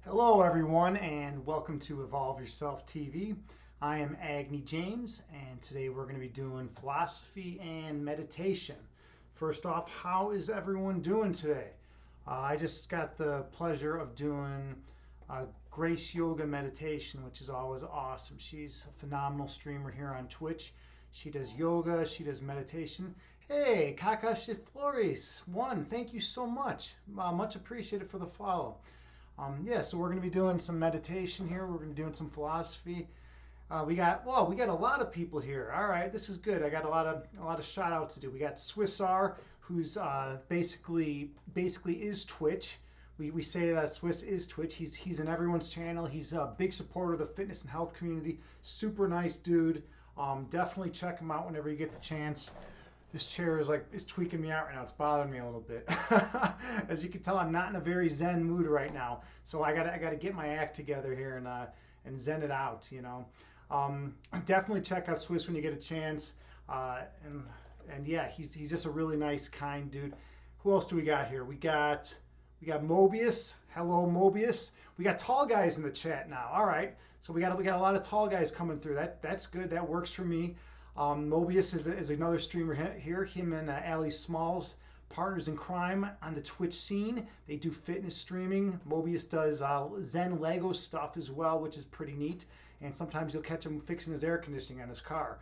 Hello, everyone, and welcome to Evolve Yourself TV. I am Agni James, and today we're going to be doing philosophy and meditation. First off, how is everyone doing today? I just got the pleasure of doing Grace Yoga meditation, which is always awesome. She's a phenomenal streamer here on Twitch. She does yoga, she does meditation. Hey, Kakashi Flores, one, thank you so much. Much appreciated for the follow. Yeah, so we're going to be doing some meditation here. We're going to be doing some philosophy. We got a lot of people here. All right, this is good. I got a lot of shout outs to do. We got Swissar, who's basically is Twitch. We say that Swiss is Twitch. He's in everyone's channel. He's a big supporter of the fitness and health community. Super nice dude. Definitely check him out whenever you get the chance. This chair is tweaking me out right now. It's bothering me a little bit. As you can tell, I'm not in a very zen mood right now. So I gotta get my act together here and zen it out. Definitely check out Swiss when you get a chance. And yeah, he's just a really nice, kind dude. Who else do we got here? We got Mobius. Hello, Mobius. We got tall guys in the chat now. All right. So we got a lot of tall guys coming through. That's good. That works for me. Mobius is another streamer here. Him and Ali Smalls, partners in crime on the Twitch scene. They do fitness streaming. Mobius does Zen Lego stuff as well, which is pretty neat. And sometimes you'll catch him fixing his air conditioning on his car.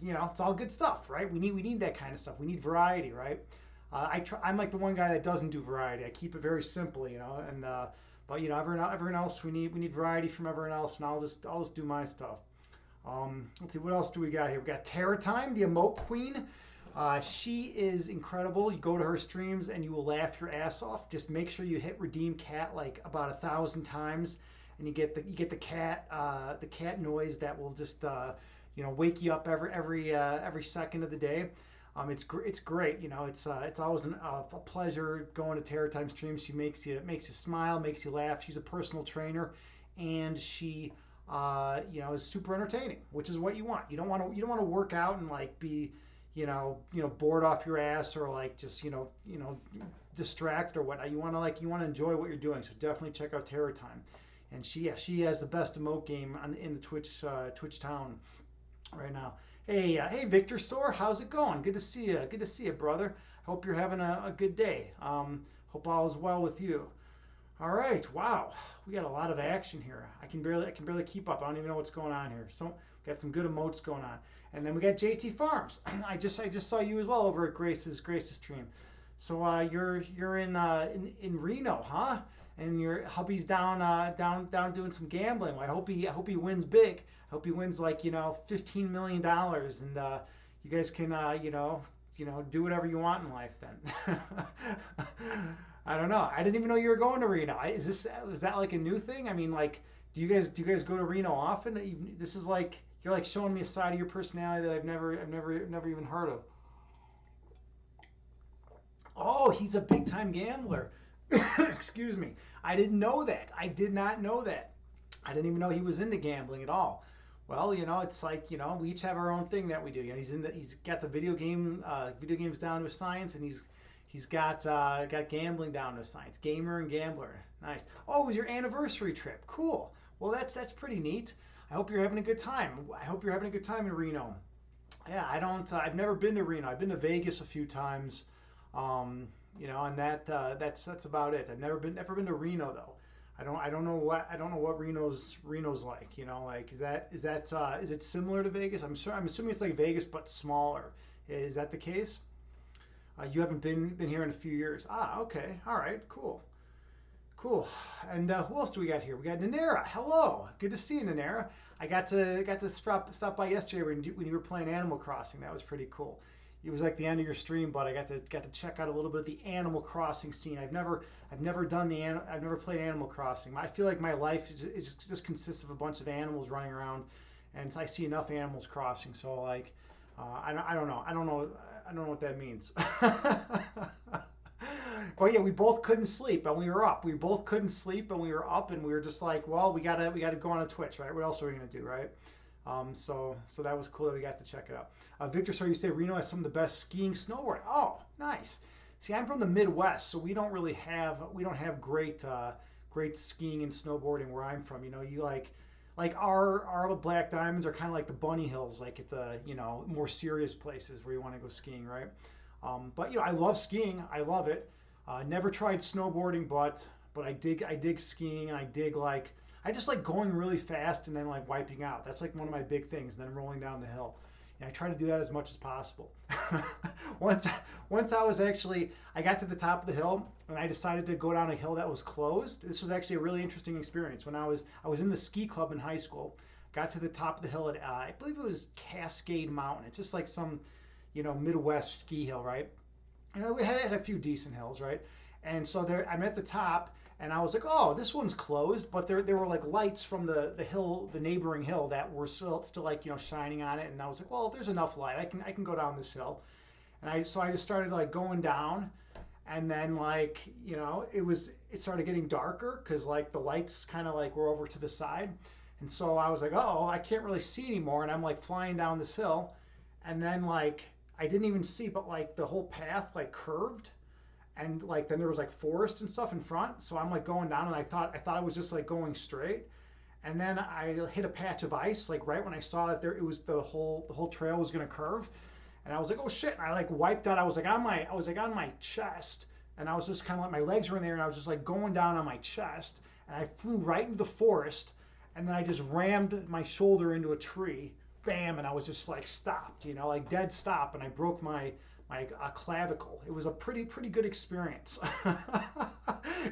It's all good stuff, right? We need that kind of stuff. We need variety, right? I'm like the one guy that doesn't do variety. I keep it very simple, And but everyone else we need variety from everyone else, and I'll just do my stuff. Let's see, what else do we got here? We got Terra Time, the emote queen. She is incredible. You go to her streams and you will laugh your ass off. Just make sure you hit redeem cat like about 1,000 times, and you get the cat noise that will just wake you up every second of the day. It's great. It's always a pleasure going to Terra Time streams. She makes you smile, makes you laugh. She's a personal trainer, and she is super entertaining, which is what you want. You don't want to work out and like be, bored off your ass or like just distracted or whatnot. You want to enjoy what you're doing. So definitely check out Terror Time, and she has the best emote game in the Twitch town right now. Hey, Victor Soar, how's it going? Good to see you. Good to see you, brother. Hope you're having a good day. Hope all is well with you. All right, wow, we got a lot of action here. I can barely keep up. I don't even know what's going on here. So we got some good emotes going on, and then we got JT Farms. I just saw you as well over at Grace's stream. So you're in Reno, huh? And your hubby's down doing some gambling. Well, I hope he wins big. I hope he wins like $15 million, and you guys can do whatever you want in life then. I don't know. I didn't even know you were going to Reno. Is that like a new thing? I mean, like, do you guys go to Reno often? This is like you're like showing me a side of your personality that I've never even heard of. Oh, he's a big time gambler. Excuse me. I didn't know that. I did not know that. I didn't even know he was into gambling at all. Well, it's like we each have our own thing that we do. He's got the video games down to a science, and he's got gambling down to a science. Gamer and gambler. Nice. Oh, it was your anniversary trip. Cool. Well, that's pretty neat. I hope you're having a good time. I hope you're having a good time in Reno. Yeah, I've never been to Reno. I've been to Vegas a few times. And that's about it. I've never been to Reno though. I don't know what Reno's like. Is it similar to Vegas? I'm assuming it's like Vegas but smaller. Is that the case? You haven't been here in a few years. Ah, okay. All right. Cool. And who else do we got here? We got Nanera. Hello. Good to see you, Nanera. I got to stop by yesterday when you were playing Animal Crossing. That was pretty cool. It was like the end of your stream, but I got to check out a little bit of the Animal Crossing scene. I've never played Animal Crossing. I feel like my life just consists of a bunch of animals running around, and I see enough Animals Crossing. So like, I don't know what that means. But yeah, we both couldn't sleep and we were up. We both couldn't sleep and we were up, and we were just like, well, we gotta go on a Twitch, right? What else are we gonna do, right? So that was cool that we got to check it out. Victor, so you say Reno has some of the best skiing, snowboarding. Oh, nice. See, I'm from the Midwest, so we don't have great great skiing and snowboarding where I'm from. You know, you like our Black Diamonds are kind of like the bunny hills, like at the, you know, more serious places where you want to go skiing, right? But you know, I love skiing. I love it. Never tried snowboarding, but I dig skiing, and I just like going really fast and then like wiping out. That's like one of my big things. And then rolling down the hill. And I try to do that as much as possible. once once I got to the top of the hill and I decided to go down a hill that was closed. This was actually a really interesting experience. When I was in the ski club in high school, got to the top of the hill at I believe it was Cascade Mountain. It's just like some, you know, Midwest ski hill, right? And we had a few decent hills, right? And so there, I'm at the top, and I was like, oh, this one's closed, but there were like lights from the hill, the neighboring hill, that were still like, you know, shining on it. And I was like, well, there's enough light, I can go down this hill. And I just started like going down, and then like, you know, it started getting darker because like the lights kind of like were over to the side. And so I was like, oh, I can't really see anymore, and I'm like flying down this hill, and then like I didn't even see, but like the whole path like curved, and like then there was like forest and stuff in front. So I'm like going down, and I thought I was just like going straight, and then I hit a patch of ice like right when I saw that it was the whole trail was gonna curve, and I was like, oh shit! And I like wiped out. I was like on my chest, and I was just kind of like my legs were in there, and I was just like going down on my chest, and I flew right into the forest, and then I just rammed my shoulder into a tree, bam, and I was just like stopped, you know, like dead stop, and I broke my clavicle. It was a pretty good experience,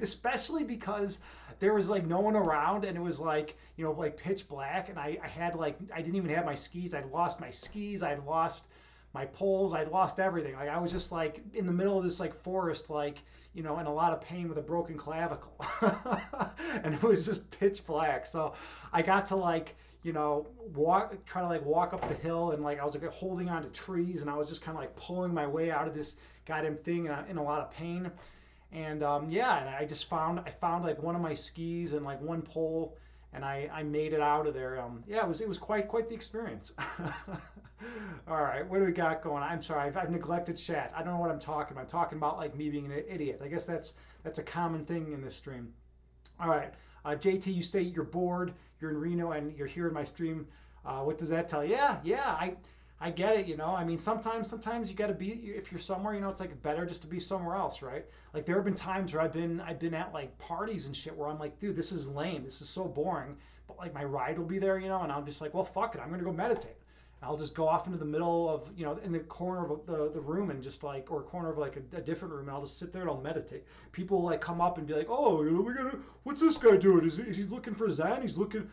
especially because there was like no one around, and it was like, you know, like pitch black, and I had like I didn't even have my skis. I'd lost my skis. I'd lost my poles. I'd lost everything. Like I was just like in the middle of this like forest, like, you know, in a lot of pain with a broken clavicle, and it was just pitch black. So I got to like, you know, try to like walk up the hill, and like I was like holding onto trees, and I was just kind of like pulling my way out of this goddamn thing in a lot of pain. And yeah, and I found like one of my skis and like one pole, and I made it out of there. Yeah, it was quite the experience. All right, what do we got going on? I'm sorry, I've neglected chat. I don't know what I'm talking about. I'm talking about like me being an idiot. I guess that's a common thing in this stream. All right, JT, you say you're bored. You're in Reno and you're here in my stream. What does that tell you? Yeah, I get it. You know, I mean, sometimes you got to be, if you're somewhere, you know, it's like better just to be somewhere else, right? Like there have been times where I've been at like parties and shit where I'm like, dude, this is lame. This is so boring. But like my ride will be there, you know, and I'm just like, well, fuck it. I'm gonna go meditate. I'll just go off into the middle of, you know, in the corner of the room, and just like, or corner of like a different room, and I'll just sit there and I'll meditate. People like come up and be like, oh, you know, what's this guy doing? Is he looking for Zen? He's looking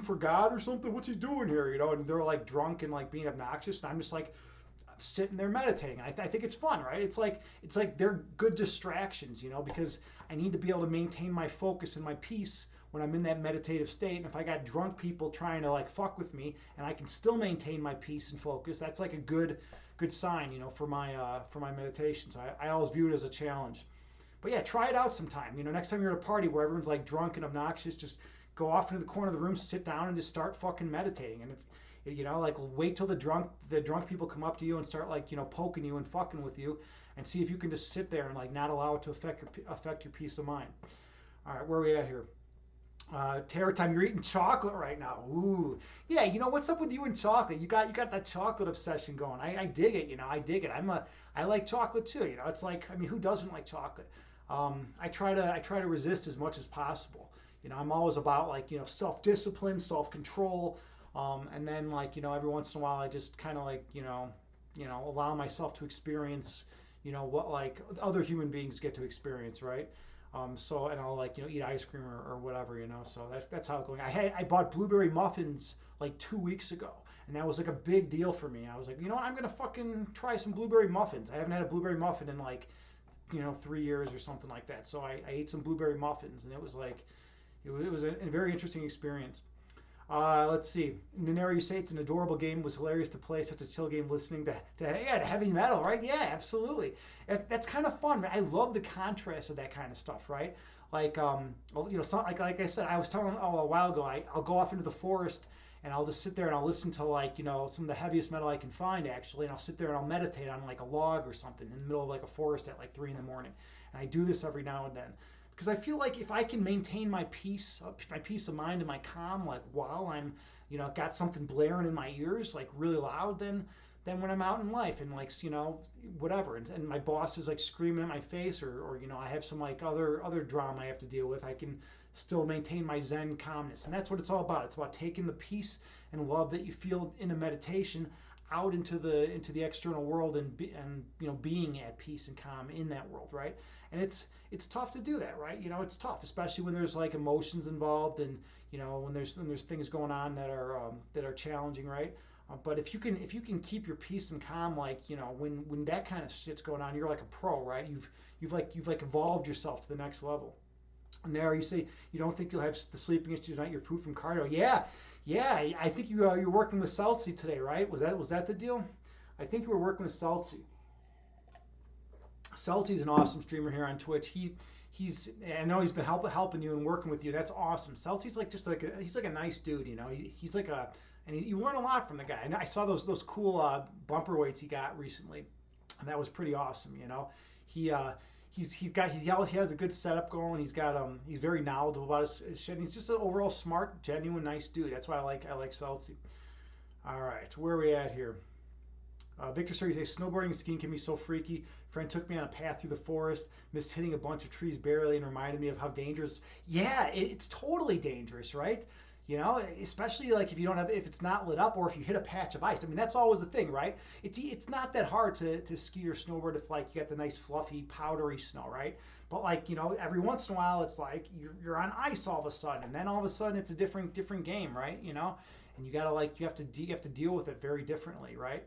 for God or something? What's he doing here? You know, and they're like drunk and like being obnoxious, and I'm just like sitting there meditating. I think it's fun, right? It's like they're good distractions, you know, because I need to be able to maintain my focus and my peace when I'm in that meditative state. And if I got drunk people trying to like fuck with me, and I can still maintain my peace and focus, that's like a good sign, you know, for my meditation. So I always view it as a challenge. But yeah, try it out sometime. You know, next time you're at a party where everyone's like drunk and obnoxious, just go off into the corner of the room, sit down, and just start fucking meditating. And if you know, like wait till the drunk people come up to you and start like, you know, poking you and fucking with you, and see if you can just sit there and like not allow it to affect your peace of mind. All right, where are we at here? Terror time, you're eating chocolate right now. Ooh, yeah. You know what's up with you and chocolate? You got that chocolate obsession going. I dig it. You know, I dig it. I like chocolate too. You know, it's like, I mean, who doesn't like chocolate? I try to resist as much as possible. You know, I'm always about like, you know, self-discipline, self-control, and then like, you know, every once in a while I just kind of like, allow myself to experience, you know, what like other human beings get to experience, right? So, and I'll like, you know, eat ice cream or whatever, you know. So that's how it's going. I bought blueberry muffins like 2 weeks ago, and that was like a big deal for me. I was like, you know what, I'm gonna fucking try some blueberry muffins. I haven't had a blueberry muffin in like, you know, 3 years or something like that. So I ate some blueberry muffins, and it was like, it was a very interesting experience. Let's see. Ninera, you say it's an adorable game. It was hilarious to play such a chill game listening to heavy metal, right? Yeah, absolutely. That's kind of fun. I love the contrast of that kind of stuff, right? Like, you know, like I said, I was telling a while ago, I'll go off into the forest, and I'll just sit there and I'll listen to like, you know, some of the heaviest metal I can find actually, and I'll sit there and I'll meditate on like a log or something in the middle of like a forest at like 3 in the morning. And I do this every now and then because I feel like if I can maintain my peace of mind and my calm, like while I'm, got something blaring in my ears, like really loud, then when I'm out in life and like, whatever, and my boss is like screaming in my face, or I have some like other drama I have to deal with, I can still maintain my Zen calmness. And that's what it's all about. It's about taking the peace and love that you feel in a meditation out into the external world, and being at peace and calm in that world, right? And it's tough to do that, right? It's tough, especially when there's like emotions involved, and when there's things going on that are challenging, right? But if you can keep your peace and calm, like when that kind of shit's going on, you're like a pro, right? You've evolved yourself to the next level. And there you say you don't think you'll have the sleeping issues tonight. You're proof from cardio. Yeah, yeah. I think you're working with Celsi today, right? Was that the deal? I think you were working with Celsi. Celti's an awesome streamer here on Twitch. I know he's been helping you and working with you. That's awesome. Celti's like he's like a nice dude. He's like you learn a lot from the guy. And I saw those cool bumper weights he got recently, and that was pretty awesome. He he has a good setup going. He's very knowledgeable about his shit. And he's just an overall smart, genuine, nice dude. That's why I like Celsi. All right, where are we at here? Victor Sir, you say snowboarding and skiing can be so freaky. Friend took me on a path through the forest, missed hitting a bunch of trees barely, and reminded me of how dangerous. Yeah, it's totally dangerous, right? Especially like if it's not lit up, or if you hit a patch of ice. I mean, that's always the thing, right? It's not that hard to ski or snowboard if like you got the nice fluffy powdery snow, right? But like every once in a while it's like you're on ice all of a sudden, and then all of a sudden it's a different game, right? And you gotta you have to deal with it very differently, right?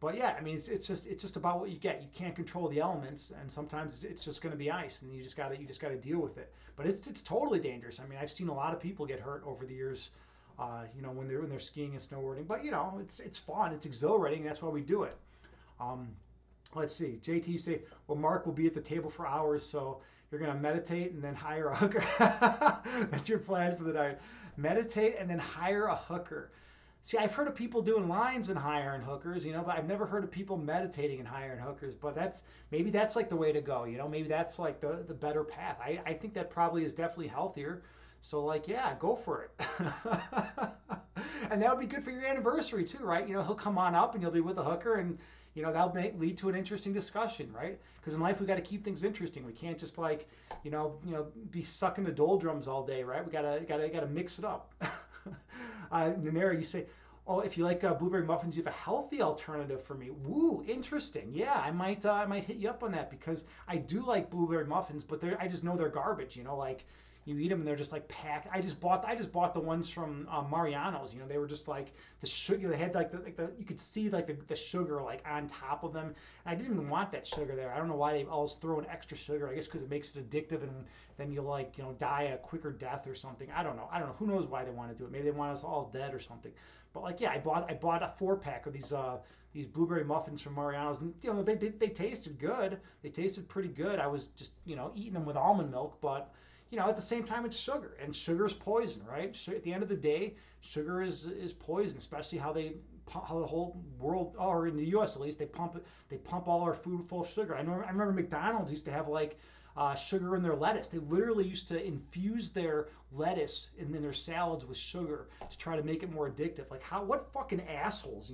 But yeah, I mean, it's just about what you get. You can't control the elements, and sometimes it's just going to be ice, and you just gotta deal with it. But it's totally dangerous. I mean, I've seen a lot of people get hurt over the years, when they're skiing and snowboarding. But it's fun, it's exhilarating. That's why we do it. Um, let's see, JT, you say, well, Mark will be at the table for hours, so you're gonna meditate and then hire a hooker. That's your plan for the night. Meditate and then hire a hooker. See, I've heard of people doing lines and hiring hookers, but I've never heard of people meditating and hiring hookers. But maybe that's like the way to go, maybe that's like the better path. I think that probably is definitely healthier. So like, yeah, go for it. And that would be good for your anniversary too, right? He'll come on up and you'll be with a hooker, and that'll lead to an interesting discussion, right? Because in life we got to keep things interesting. We can't just like, be sucking the doldrums all day, right? We gotta mix it up. Nanera, you say, oh, if you like blueberry muffins, you have a healthy alternative for me. Woo, interesting. Yeah, I might hit you up on that, because I do like blueberry muffins, but I just know they're garbage. Like you eat them and they're just like packed. I just bought the ones from Mariano's. They were just like the sugar. They had like the you could see like the sugar like on top of them. And I didn't even want that sugar there. I don't know why they always throw in extra sugar. I guess because it makes it addictive, and then you'll like die a quicker death or something. I don't know. Who knows why they want to do it? Maybe they want us all dead or something. But like, yeah, I bought a 4-pack of these blueberry muffins from Mariano's, and they tasted good. They tasted pretty good. I was just eating them with almond milk, but at the same time, it's sugar, and sugar is poison, right? At the end of the day, sugar is poison, especially how the whole world, or in the U.S. at least, they pump all our food full of sugar. I remember McDonald's used to have like sugar in their lettuce. They literally used to infuse their lettuce and then their salads with sugar to try to make it more addictive. Like what fucking assholes,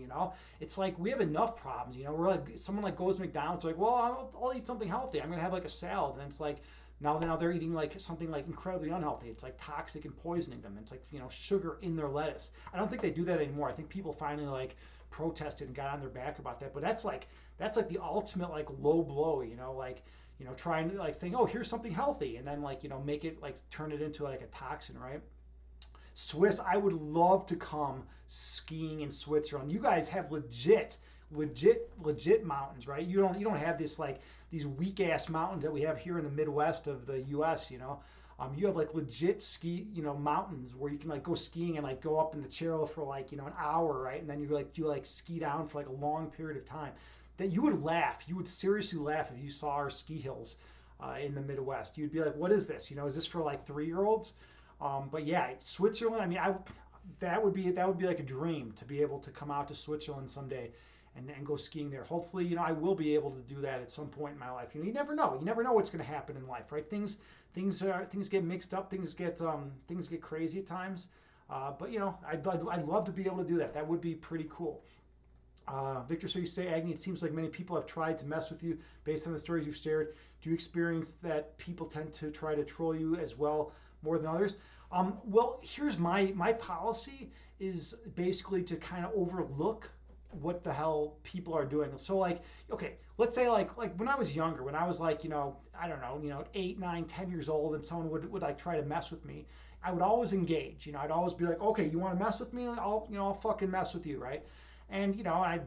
It's like we have enough problems, We're like, someone like goes to McDonald's, like, well, I'll eat something healthy. I'm gonna have like a salad, and it's like, now they're eating like something like incredibly unhealthy. It's like toxic and poisoning them. It's like sugar in their lettuce. I don't think they do that anymore. I think people finally like protested and got on their back about that. But that's like the ultimate like low blow. Trying to like saying, oh, here's something healthy, and then like make it like turn it into like a toxin, right? Swiss, I would love to come skiing in Switzerland. You guys have legit mountains, right? You don't have this like these weak ass mountains that we have here in the Midwest of the U.S. You have like legit ski mountains where you can like go skiing and like go up in the chair for like an hour, right? And then you ski down for like a long period of time. That you would seriously laugh if you saw our ski hills in the Midwest. You'd be like, what is this? Is this for like 3-year-olds? But yeah, Switzerland. I mean, that would be like a dream to be able to come out to Switzerland someday and go skiing there. Hopefully, I will be able to do that at some point in my life. You never know. You never know what's going to happen in life, right? Things things get mixed up, things get crazy at times. But I'd love to be able to do that. That would be pretty cool. Victor, so you say, Agni, it seems like many people have tried to mess with you based on the stories you've shared. Do you experience that people tend to try to troll you as well more than others? Well, here's my policy is basically to kind of overlook what the hell people are doing. So like, okay, let's say like when I was younger, when I was like, I don't know, 8, 9, 10 years old, and someone would like try to mess with me, I would always engage. I'd always be like, okay, you want to mess with me? I'll fucking mess with you, right? And I'd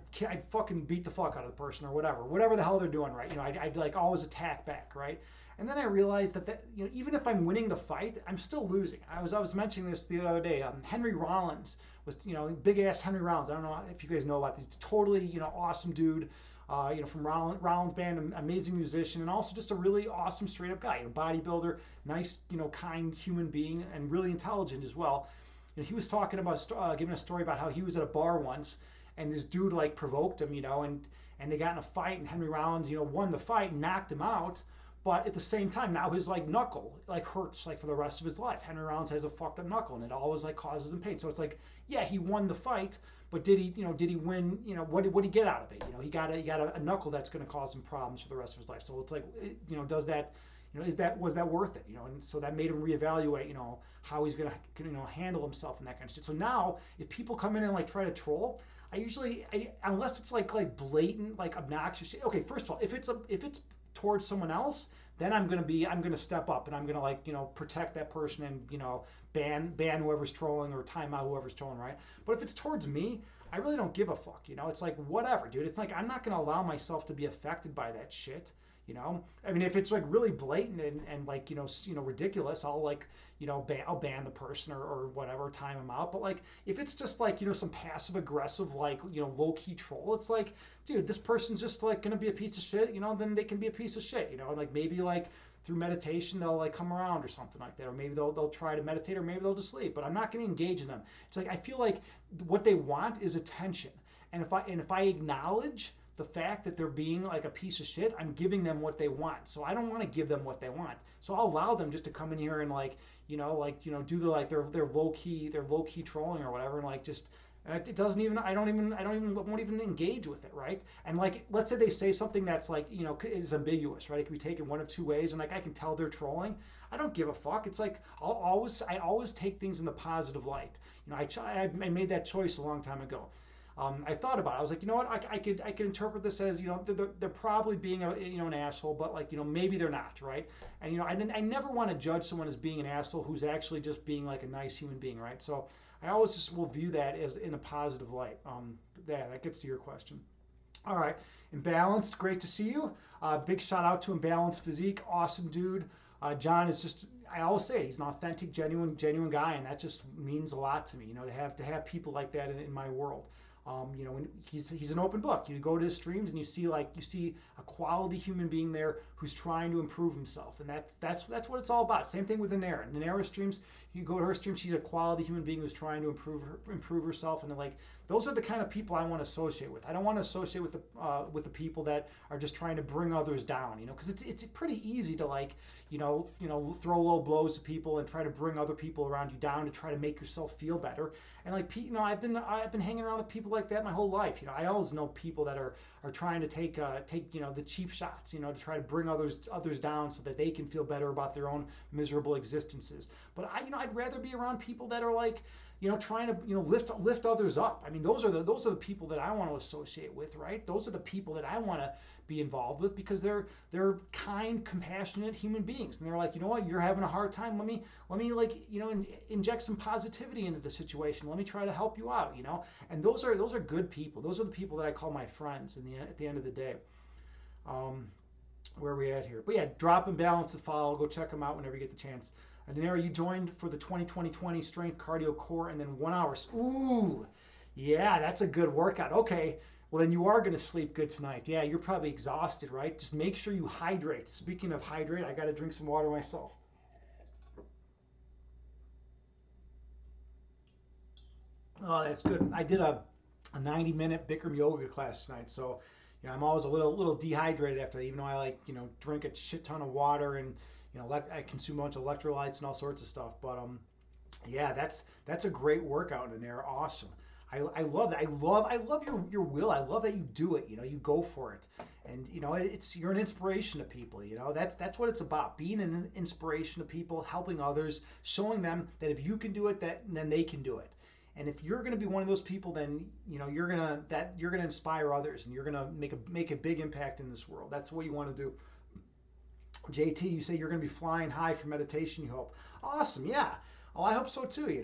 fucking beat the fuck out of the person or whatever the hell they're doing, right? I'd like always attack back, right? And then I realized that even if I'm winning the fight, I'm still losing. I was mentioning this the other day. Henry Rollins was big ass Henry Rollins. I don't know if you guys know about this. Totally awesome dude. From Rollins band, amazing musician, and also just a really awesome straight up guy. Bodybuilder, nice kind human being, and really intelligent as well. He was talking about giving a story about how he was at a bar once, and this dude like provoked him, and they got in a fight, and Henry Rollins, won the fight and knocked him out. But at the same time, now his like knuckle like hurts like for the rest of his life. Henry Rollins has a fucked up knuckle, and it always like causes him pain. So it's like, yeah, he won the fight, but did he win? What did he get out of it? He got a knuckle that's going to cause him problems for the rest of his life. So it's like, does that, was that worth it? And so that made him reevaluate, how he's going to handle himself and that kind of shit. So now, if people come in and like try to troll, unless it's like blatant, like obnoxious shit. Okay, first of all, if it's towards someone else, then I'm gonna step up and I'm gonna like protect that person and ban whoever's trolling or time out whoever's trolling, right? But if it's towards me, I really don't give a fuck. It's like whatever, dude. It's like I'm not gonna allow myself to be affected by that shit. I mean, if it's like really blatant and like ridiculous, I'll like I'll ban the person or whatever, time them out. But like if it's just like some passive aggressive like low key troll, it's like, dude, this person's just like gonna be a piece of shit. Then they can be a piece of shit. And like maybe like through meditation they'll like come around or something like that, or maybe they'll try to meditate, or maybe they'll just sleep. But I'm not gonna engage in them. It's like I feel like what they want is attention, and if I acknowledge the fact that they're being like a piece of shit, I'm giving them what they want. So I don't want to give them what they want. So I'll allow them just to come in here and like, do the like their low key trolling or whatever, and like just it doesn't even I won't even engage with it, right? And like let's say they say something that's like is ambiguous, right? It can be taken one of two ways, and like I can tell they're trolling. I don't give a fuck. It's like I always take things in the positive light. I made that choice a long time ago. I thought about it. I was like, what? I could interpret this as they're probably being an asshole, but like maybe they're not, right? And I never want to judge someone as being an asshole who's actually just being like a nice human being, right? So I always just will view that as in a positive light. That gets to your question. All right, Imbalanced, great to see you. Big shout out to Imbalanced Physique, awesome dude. John is just, I always say he's an authentic, genuine guy, and that just means a lot to me. To have people like that in my world. He's an open book. You go to his streams and you see a quality human being there who's trying to improve himself, and that's what it's all about. Same thing with Nanera. Nanera streams, you go to her stream, she's a quality human being who's trying to improve herself, and like those are the kind of people I want to associate with. I don't want to associate with the people that are just trying to bring others down, because it's pretty easy to like throw low blows to people and try to bring other people around you down to try to make yourself feel better. And like I've been hanging around with people like that my whole life. I always know people that are trying to take the cheap shots, to try to bring others down so that they can feel better about their own miserable existences. But I'd rather be around people that are like trying to lift others up. I mean, those are the people that I want to associate with, right? Those are the people that I want to be involved with, because they're kind, compassionate human beings, and they're like, what, you're having a hard time. Let me like inject some positivity into the situation. Let me try to help you out. And those are good people. Those are the people that I call my friends. At the end of the day. Where are we at here? But yeah, Drop and Balance to follow. Go check them out whenever you get the chance. Danera, you joined for the 20-20-20 strength, cardio, core, and then 1 hour. Ooh, yeah, that's a good workout. Okay, well then you are going to sleep good tonight. Yeah, you're probably exhausted, right? Just make sure you hydrate. Speaking of hydrate, I got to drink some water myself. Oh, that's good. I did a 90-minute Bikram yoga class tonight, so I'm always a little dehydrated after that, even though I like drink a shit ton of water and I consume a bunch of electrolytes and all sorts of stuff. But yeah, that's a great workout in there. Awesome. I love that. I love your will. I love that you do it. You go for it, and you're an inspiration to people. That's what it's about. Being an inspiration to people, helping others, showing them that if you can do it, then they can do it. And if you're going to be one of those people, then you're gonna inspire others, and you're gonna make a big impact in this world. That's what you want to do. JT, you say you're going to be flying high for meditation. You hope. Awesome. Yeah. Oh, I hope so too.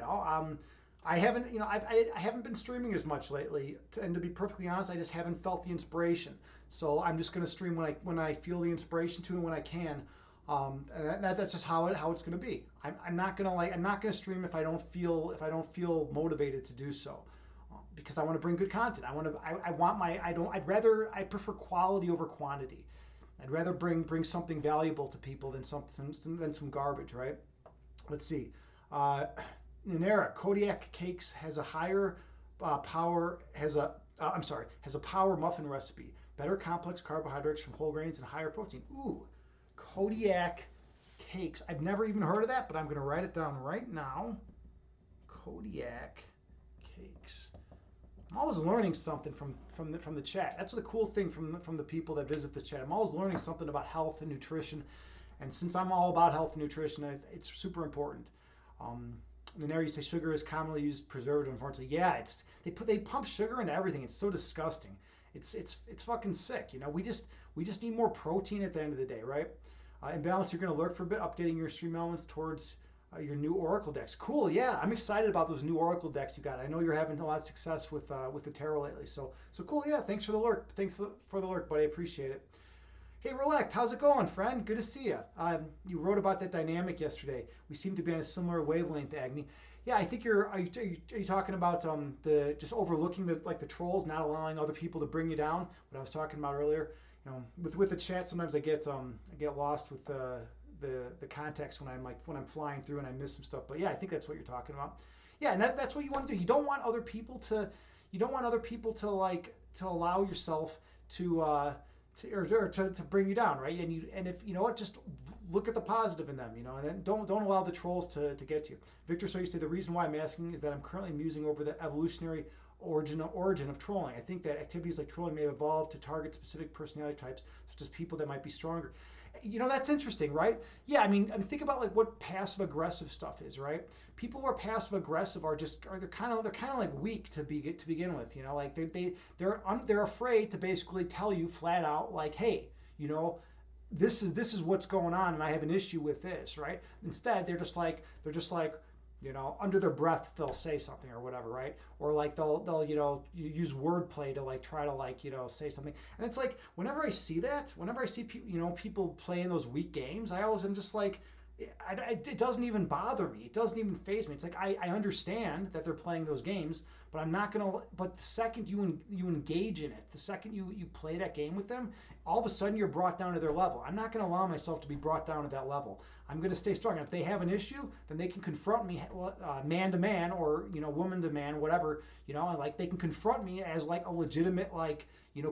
I haven't, I haven't been streaming as much lately, and to be perfectly honest, I just haven't felt the inspiration. So I'm just going to stream when I feel the inspiration to, and when I can. And that's just how it's going to be. I'm not going to stream if I don't feel motivated to do so, because I want to bring good content. I prefer quality over quantity. I'd rather bring something valuable to people than some garbage, right? Let's see. Ninera, Kodiak Cakes has a higher power has a power muffin recipe. Better complex carbohydrates from whole grains and higher protein. Ooh, Kodiak Cakes. I've never even heard of that, but I'm going to write it down right now. Kodiak Cakes. I'm always learning something from the chat. That's the cool thing from the people that visit this chat. I'm always learning something about health and nutrition, and since I'm all about health and nutrition, it's super important. And there you say sugar is commonly used preservative. Unfortunately, yeah, they pump sugar into everything. It's so disgusting. It's fucking sick. We just need more protein at the end of the day, right? In balance, you're going to lurk for a bit, updating your stream elements towards your new Oracle decks. Cool, yeah, I'm excited about those new Oracle decks you got. I know you're having a lot of success with the tarot lately, so cool. Yeah, thanks for the lurk. Thanks for the lurk, buddy. I appreciate it. Hey, Relect, how's it going, friend? Good to see you. You wrote about that dynamic yesterday. We seem to be on a similar wavelength, Agni. Yeah, I think are you talking about the just overlooking the trolls, not allowing other people to bring you down? What I was talking about earlier. With the chat, sometimes I get lost with the context when I'm flying through and I miss some stuff. But yeah, I think that's what you're talking about. Yeah, and that's what you want to do. You don't want other people to to allow yourself to bring you down, right? And if just look at the positive in them, and then don't allow the trolls to get to you. Victor, so you say the reason why I'm asking is that I'm currently musing over the evolutionary origin of trolling. I think that activities like trolling may have evolved to target specific personality types, such as people that might be stronger. That's interesting, right? Yeah, I mean, think about what passive aggressive stuff is, right? People who are passive aggressive they're kind of weak to begin with, they're afraid to basically tell you flat out hey, this is what's going on, and I have an issue with this, right? Instead, they're just like under their breath they'll say something or whatever, right? Or they'll use wordplay to try to say something. And it's whenever I see people playing those weak games, I always am just it doesn't even bother me. It doesn't even faze me. It's I understand that they're playing those games, but I'm not gonna. But the second you engage in it, the second you play that game with them, all of a sudden you're brought down to their level. I'm not gonna allow myself to be brought down to that level. I'm gonna stay strong. And if they have an issue, then they can confront me, man to man, or woman to man, whatever. They can confront me as a legitimate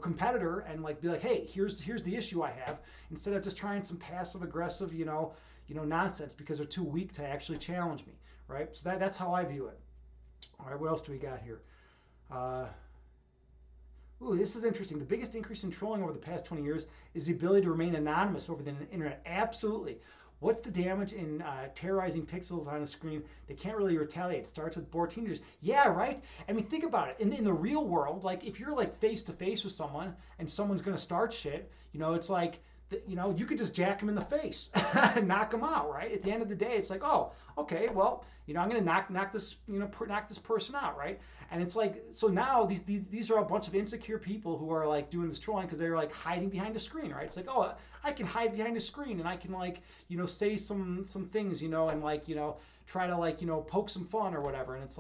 competitor, and be hey, here's the issue I have, instead of just trying some passive aggressive nonsense because they're too weak to actually challenge me, right? So that's how I view it. All right, what else do we got here? Ooh, this is interesting. The biggest increase in trolling over the past 20 years is the ability to remain anonymous over the internet. Absolutely. What's the damage in terrorizing pixels on a screen? They can't really retaliate. It starts with bored teenagers. Yeah, right? I mean, think about it. In the real world, if you're face to face with someone and someone's going to start shit, it's you could just jack them in the face and knock them out, right? At the end of the day, it's oh, okay, well, I'm going to knock this person out, right? And it's so now these are a bunch of insecure people who are doing this trolling because they're hiding behind a screen, right? It's oh, I can hide behind a screen and I can say some things, and try to poke some fun or whatever. And it's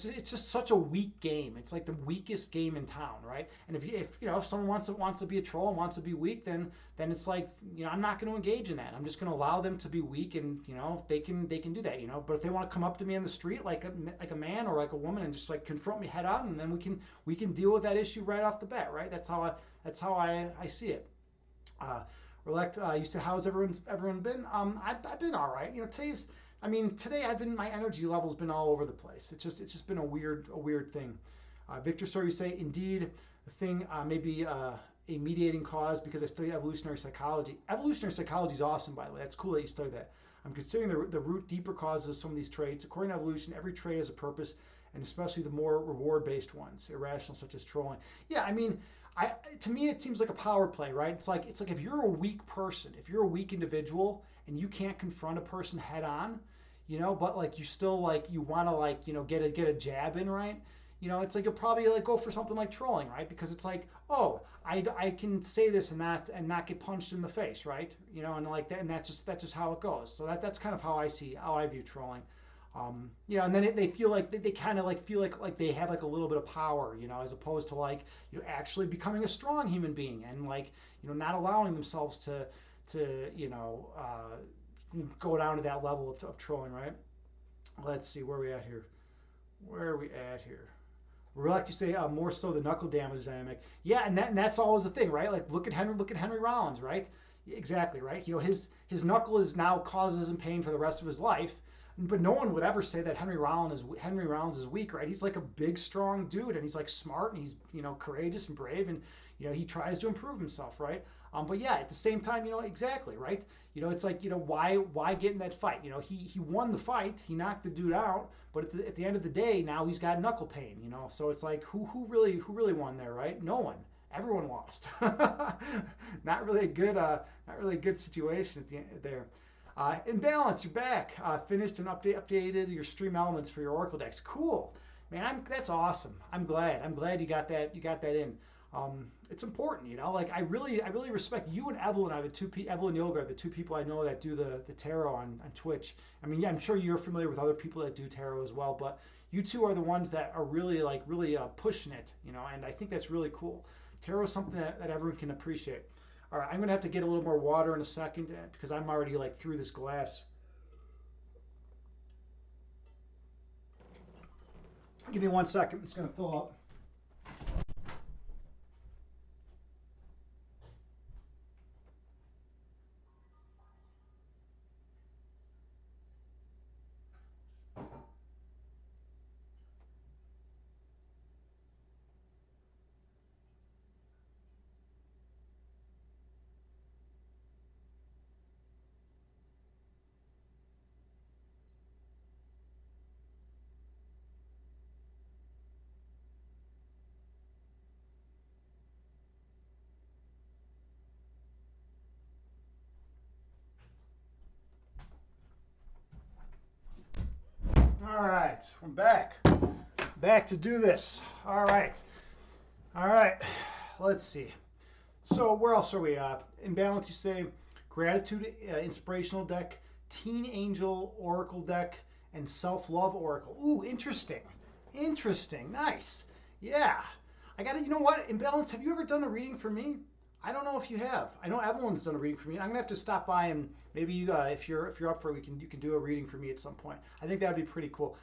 it's just such a weak game. It's the weakest game in town, right? And if someone wants to be a troll and wants to be weak, then it's I'm not going to engage in that. I'm just going to allow them to be weak, and they can do that, But if they want to come up to me on the street like a man or a woman and just confront me head on, and then we can deal with that issue right off the bat, right? That's how I see it. Relect, you said, how's everyone been? I've been all right. Today I've been, my energy level's been all over the place. It's just been a weird thing. Victor Story, you say, indeed, the thing may be a mediating cause because I study evolutionary psychology. Evolutionary psychology is awesome, by the way. That's cool that you study that. I'm considering the root deeper causes of some of these traits. According to evolution, every trait has a purpose, and especially the more reward-based ones, irrational such as trolling. Yeah, to me it seems like a power play, right? It's like if you're a weak person, if you're a weak individual, and you can't confront a person head on, but like you still like you want to like get a jab in, right? It's like you'll probably like go for something like trolling, right? Because it's like, oh, I can say this and not get punched in the face, right? And like that, and that's just how it goes. So that's kind of how I view trolling. And then they feel like they kind of like feel like they have like a little bit of power, as opposed to like actually becoming a strong human being and like not allowing themselves to go down to that level of trolling, right? Let's see where are we at here. Where are we at here? We like to say more so the knuckle damage dynamic. Yeah, and that's always the thing, right? Like look at Henry Rollins, right? Exactly, right? His knuckle is now causes him pain for the rest of his life. But no one would ever say that Henry Rollins is weak, right? He's like a big, strong dude, and he's like smart, and he's courageous and brave, and he tries to improve himself, right? But yeah, at the same time, exactly, right? It's like why get in that fight? He won the fight, he knocked the dude out, but at the end of the day, now he's got knuckle pain, So it's like who really won there, right? No one. Everyone lost. Not really a good situation at the end there. In balance, you're back. Finished and updated your stream elements for your Oracle decks. Cool, man. That's awesome. I'm glad you got that. You got that in. It's important, Like I really respect you and Evelyn. Evelyn Yoga are the two people I know that do the tarot on Twitch. Yeah, I'm sure you're familiar with other people that do tarot as well, but you two are the ones that are really pushing it, And I think that's really cool. Tarot is something that everyone can appreciate. All right, I'm going to have to get a little more water in a second because I'm already like through this glass. Give me 1 second. It's going to fill up. All right, we're back. Back to do this. All right. Let's see. So where else are we? In balance, you say gratitude, inspirational deck, teen angel oracle deck, and self-love oracle. Ooh, interesting. Nice. Yeah. I got it. You know what? In balance, have you ever done a reading for me? I don't know if you have. I know Evelyn's done a reading for me. I'm gonna have to stop by and maybe you, if you're up for it, you can do a reading for me at some point. I think that would be pretty cool.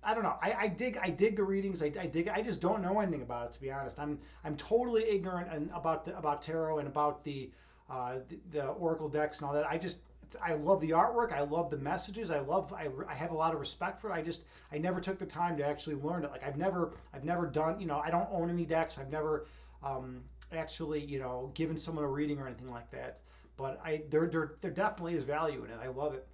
I don't know. I dig the readings. I just don't know anything about it, to be honest. I'm totally ignorant about tarot and about the oracle decks and all that. I love the artwork. I love the messages. I have a lot of respect for it. I never took the time to actually learn it. Like I've never done. I don't own any decks. I've never actually given someone a reading or anything like that. But there definitely is value in it. I love it.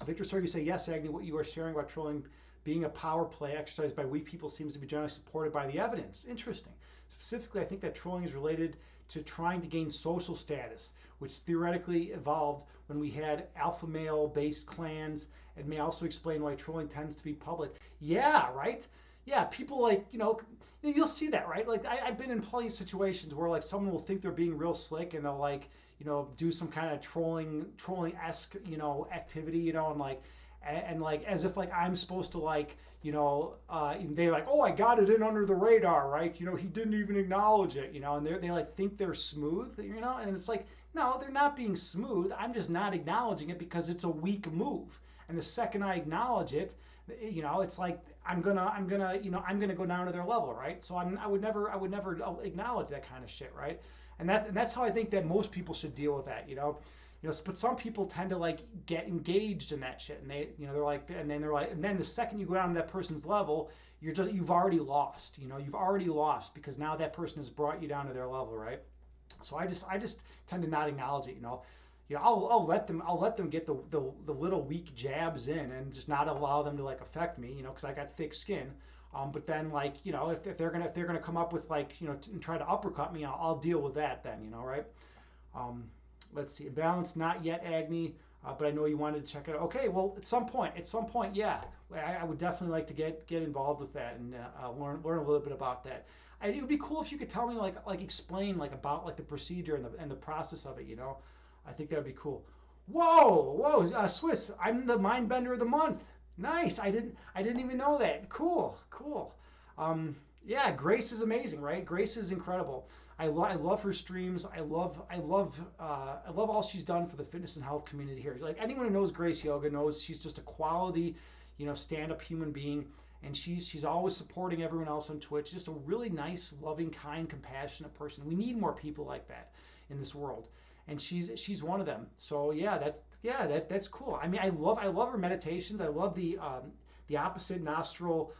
Victor Sir, you say yes, Agni. What you are sharing about trolling being a power play exercised by weak people seems to be generally supported by the evidence. Interesting. Specifically, I think that trolling is related to trying to gain social status, which theoretically evolved when we had alpha male based clans, and may also explain why trolling tends to be public. Yeah, right? Yeah, people like, you'll see that, right? Like I've been in plenty of situations where like someone will think they're being real slick and they'll like, do some kind of trolling-esque, activity, and like as if like I'm supposed to like, they like, oh, I got it in under the radar, right? He didn't even acknowledge it, and they like think they're smooth, and it's like, no, they're not being smooth. I'm just not acknowledging it because it's a weak move. And the second I acknowledge it, it's like I'm gonna go down to their level, right? So I would never acknowledge that kind of shit, right? and that's how I think that most people should deal with that. But some people tend to like get engaged in that shit, and they're like, and then they're like, and then the second you go down to that person's level, you've already lost. You've already lost because now that person has brought you down to their level, right? So I just tend to not acknowledge it. I'll let them get the little weak jabs in and just not allow them to like affect me, because I got thick skin. But then like if they're gonna come up with like and try to uppercut me, I'll deal with that then, right? Um, let's see, balance not yet, Agni, but I know you wanted to check it out. Okay, well at some point, yeah, I would definitely like to get involved with that and learn a little bit about that. It would be cool if you could tell me like explain like about like the procedure and the process of it. I think that would be cool. Whoa, Swiss! I'm the mind bender of the month. Nice. I didn't even know that. Cool. Yeah, Grace is amazing, right? Grace is incredible. I love her streams. I love all she's done for the fitness and health community here. Like anyone who knows Grace Yoga knows she's just a quality, stand-up human being, and she's always supporting everyone else on Twitch. Just a really nice, loving, kind, compassionate person. We need more people like that in this world, and she's one of them. So yeah, that's cool. I mean, I love her meditations. I love the opposite nostril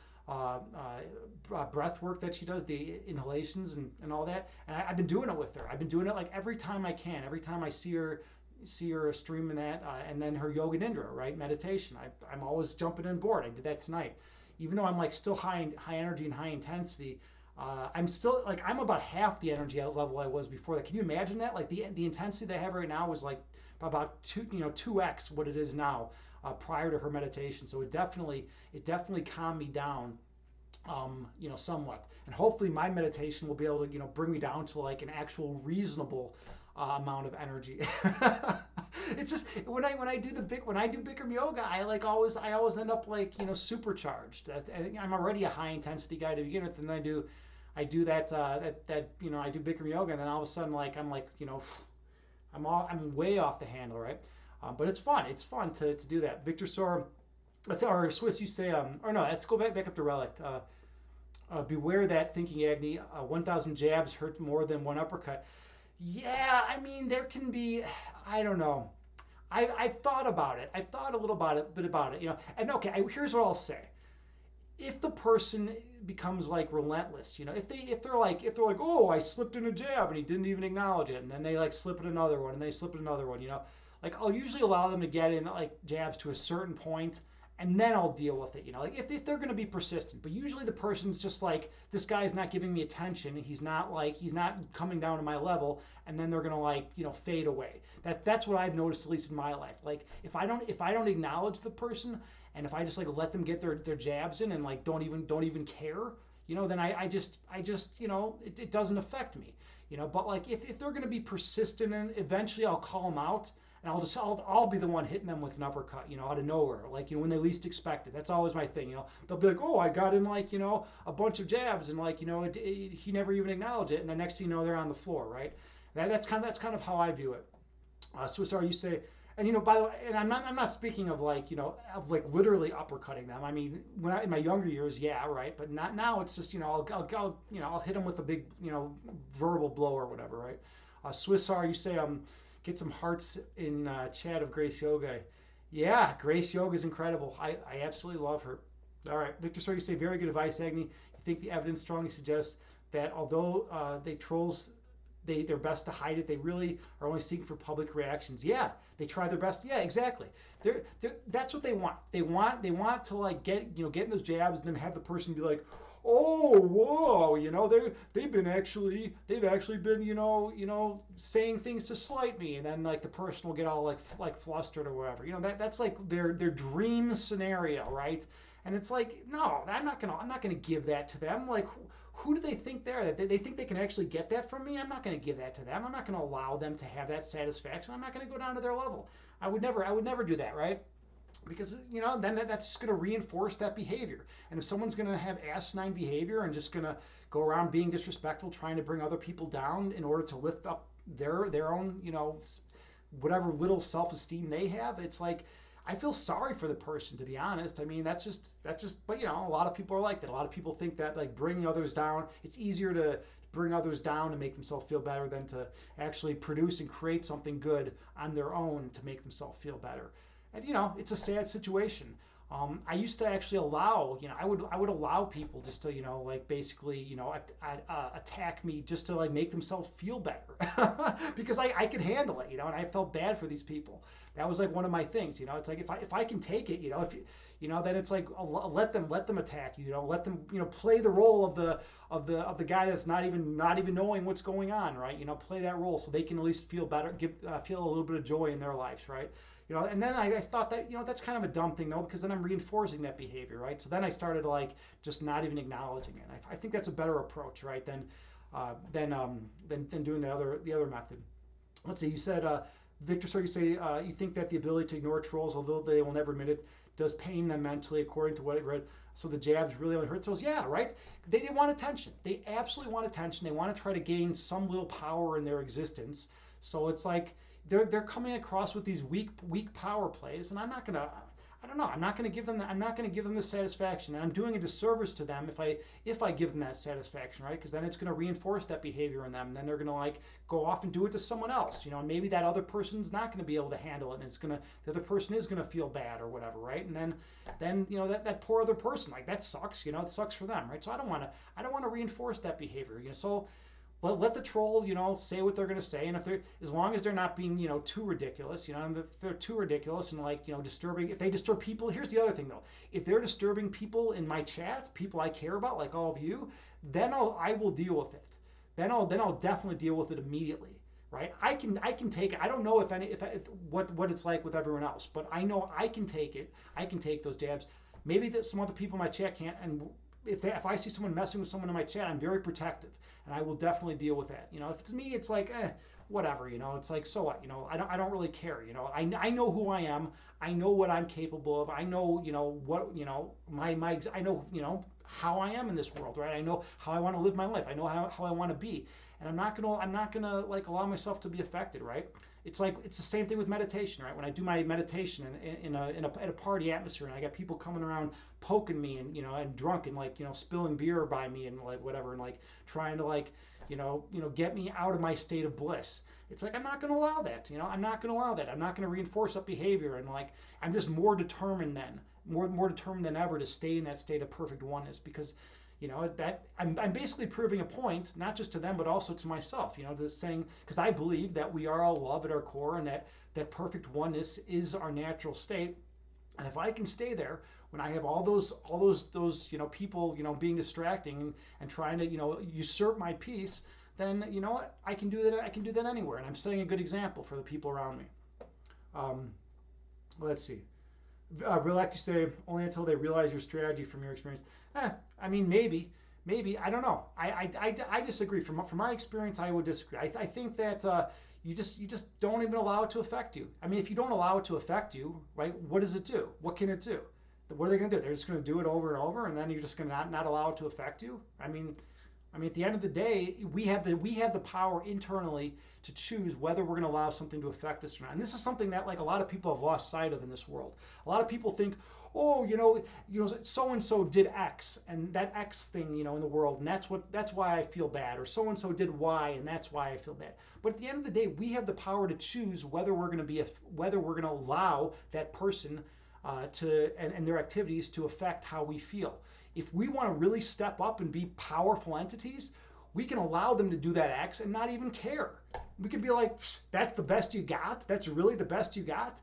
breath work that she does, the inhalations and all that. And I've been doing it with her. I've been doing it like every time I can. Every time I see her streaming that, and then her yoga nidra, right, meditation. I'm always jumping on board. I did that tonight, even though I'm like still high energy and high intensity. I'm still like I'm about half the energy level I was before that. Can you imagine that? Like the intensity that I have right now was like about 2x what it is now, prior to her meditation. So it definitely calmed me down, somewhat. And hopefully my meditation will be able to bring me down to like an actual reasonable amount of energy. It's just when I do Bikram yoga, I always end up like supercharged. I'm already a high intensity guy to begin with, and then I do that I do Bikram yoga, and then all of a sudden I'm way off the handle, right? But it's fun. It's fun to do that. Victor Sor, let's our Swiss. You say or no? Let's go back up to Relic. Beware that thinking, Agni. 1,000 jabs hurt more than one uppercut. Yeah, I mean there can be. I don't know. I've thought about it. I've thought a little bit about it. And okay, here's what I'll say. If the person becomes like relentless, if they're like, oh, I slipped in a jab and he didn't even acknowledge it, and then they like slip in another one and they slip in another one, like I'll usually allow them to get in like jabs to a certain point, and then I'll deal with it. Like if they're going to be persistent. But usually the person's just like, this guy's not giving me attention. He's not coming down to my level, and then they're going to fade away. That's what I've noticed, at least in my life. Like if I don't acknowledge the person, and if I just like let them get their jabs in and like don't even care, then I just it doesn't affect me. But like if they're going to be persistent, and eventually I'll call them out, and I'll be the one hitting them with an uppercut, out of nowhere, like when they least expect it. That's always my thing. They'll be like, oh, I got in like a bunch of jabs, and like he never even acknowledged it, and the next thing you know they're on the floor, right? That's kind of how I view it. Swiss, you say. And by the way, and I'm not speaking of like of like literally uppercutting them. I mean, in my younger years, yeah, right. But not now. It's just I'll hit them with a big verbal blow or whatever, right? Swiss you say get some hearts in chat of Grace Yoga. Yeah, Grace Yoga is incredible. I absolutely love her. All right, Victor you say very good advice, Agni. You think the evidence strongly suggests that although they trolls their best to hide it, they really are only seeking for public reactions. Yeah, they try their best. Yeah, exactly. That's what they want. They want to like get in those jabs and then have the person be like, oh, whoa, they've actually been saying things to slight me, and then like the person will get all like flustered or whatever. That's like their dream scenario, right? And it's like, no, I'm not gonna give that to them. Like, who do they think they're? They think they can actually get that from me? I'm not going to give that to them. I'm not going to allow them to have that satisfaction. I'm not going to go down to their level. I would never do that, right? Because then that's just going to reinforce that behavior. And if someone's going to have asinine behavior and just going to go around being disrespectful, trying to bring other people down in order to lift up their own whatever little self-esteem they have, it's like, I feel sorry for the person, to be honest. I mean, that's just, but a lot of people are like that. A lot of people think that like bringing others down, it's easier to bring others down to make themselves feel better than to actually produce and create something good on their own to make themselves feel better. And it's a sad situation. I used to actually allow, I would allow people just to, like basically, attack me just to like make themselves feel better because I could handle it, and I felt bad for these people. That was like one of my things, it's like if I can take it, then it's like let them attack you, let them, play the role of the guy that's not even knowing what's going on, right? Play that role so they can at least feel better, feel a little bit of joy in their lives, right? And then I thought that, that's kind of a dumb thing though, because then I'm reinforcing that behavior, right? So then I started like just not even acknowledging it. I think that's a better approach, right? Than doing the other method. Let's see. You said, Victor, sir, you say you think that the ability to ignore trolls, although they will never admit it, does pain them mentally, according to what I read. So the jabs really only hurt trolls. Yeah, right. They want attention. They absolutely want attention. They want to try to gain some little power in their existence. So it's like they're coming across with these weak power plays, and I'm not gonna. I don't know. I'm not going to give them. I'm not going to give them the satisfaction, and I'm doing a disservice to them if I give them that satisfaction, right? Because then it's going to reinforce that behavior in them, and then they're going to like go off and do it to someone else, and maybe that other person's not going to be able to handle it, and the other person is going to feel bad or whatever, right? And then that poor other person, like that sucks, it sucks for them, right? So I don't want to reinforce that behavior, so. Let the troll, say what they're going to say, and as long as they're not being, too ridiculous, and if they're too ridiculous and like, disturbing, if they disturb people, here's the other thing though, if they're disturbing people in my chat, people I care about, like all of you, then I will deal with it. Then I'll definitely deal with it immediately, right? I can take it. I don't know what it's like with everyone else, but I know I can take it. I can take those jabs. Maybe that some other people in my chat can't, and if I see someone messing with someone in my chat, I'm very protective, and I will definitely deal with that. If it's me, it's like, whatever. It's like, so what? I don't really care. I know who I am. I know what I'm capable of. I know, what, I know, how I am in this world, right? I know how I want to live my life. I know how I want to be, and I'm not gonna like allow myself to be affected, right? It's the same thing with meditation, right? When I do my meditation in a party atmosphere, and I got people coming around poking me and and drunk and like spilling beer by me and like whatever, and like trying to like get me out of my state of bliss. It's like I'm not going to allow that. I'm not going to allow that. I'm not going to reinforce that behavior, and like I'm just more determined than ever to stay in that state of perfect oneness, because that I'm basically proving a point, not just to them but also to myself, this saying, because I believe that we are all love at our core, and that perfect oneness is our natural state. And if I can stay there when I have all those people being distracting and trying to usurp my peace, then what, I can do that anywhere, and I'm setting a good example for the people around me. Let's see. Relax, you say, only until they realize your strategy from your experience. I mean, maybe, I don't know. I disagree. From my experience, I would disagree. I think that you just don't even allow it to affect you. I mean, if you don't allow it to affect you, right, what does it do? What can it do? What are they going to do? They're just going to do it over and over, and then you're just going to not allow it to affect you? I mean, at the end of the day, we have the power internally to choose whether we're going to allow something to affect us or not. And this is something that like a lot of people have lost sight of in this world. A lot of people think, oh, so and so did X, and that X thing, in the world, and that's why I feel bad, or so and so did Y, and that's why I feel bad. But at the end of the day, we have the power to choose whether we're going to allow that person and their activities to affect how we feel. If we want to really step up and be powerful entities, we can allow them to do that X and not even care. We could be like, that's the best you got? That's really the best you got?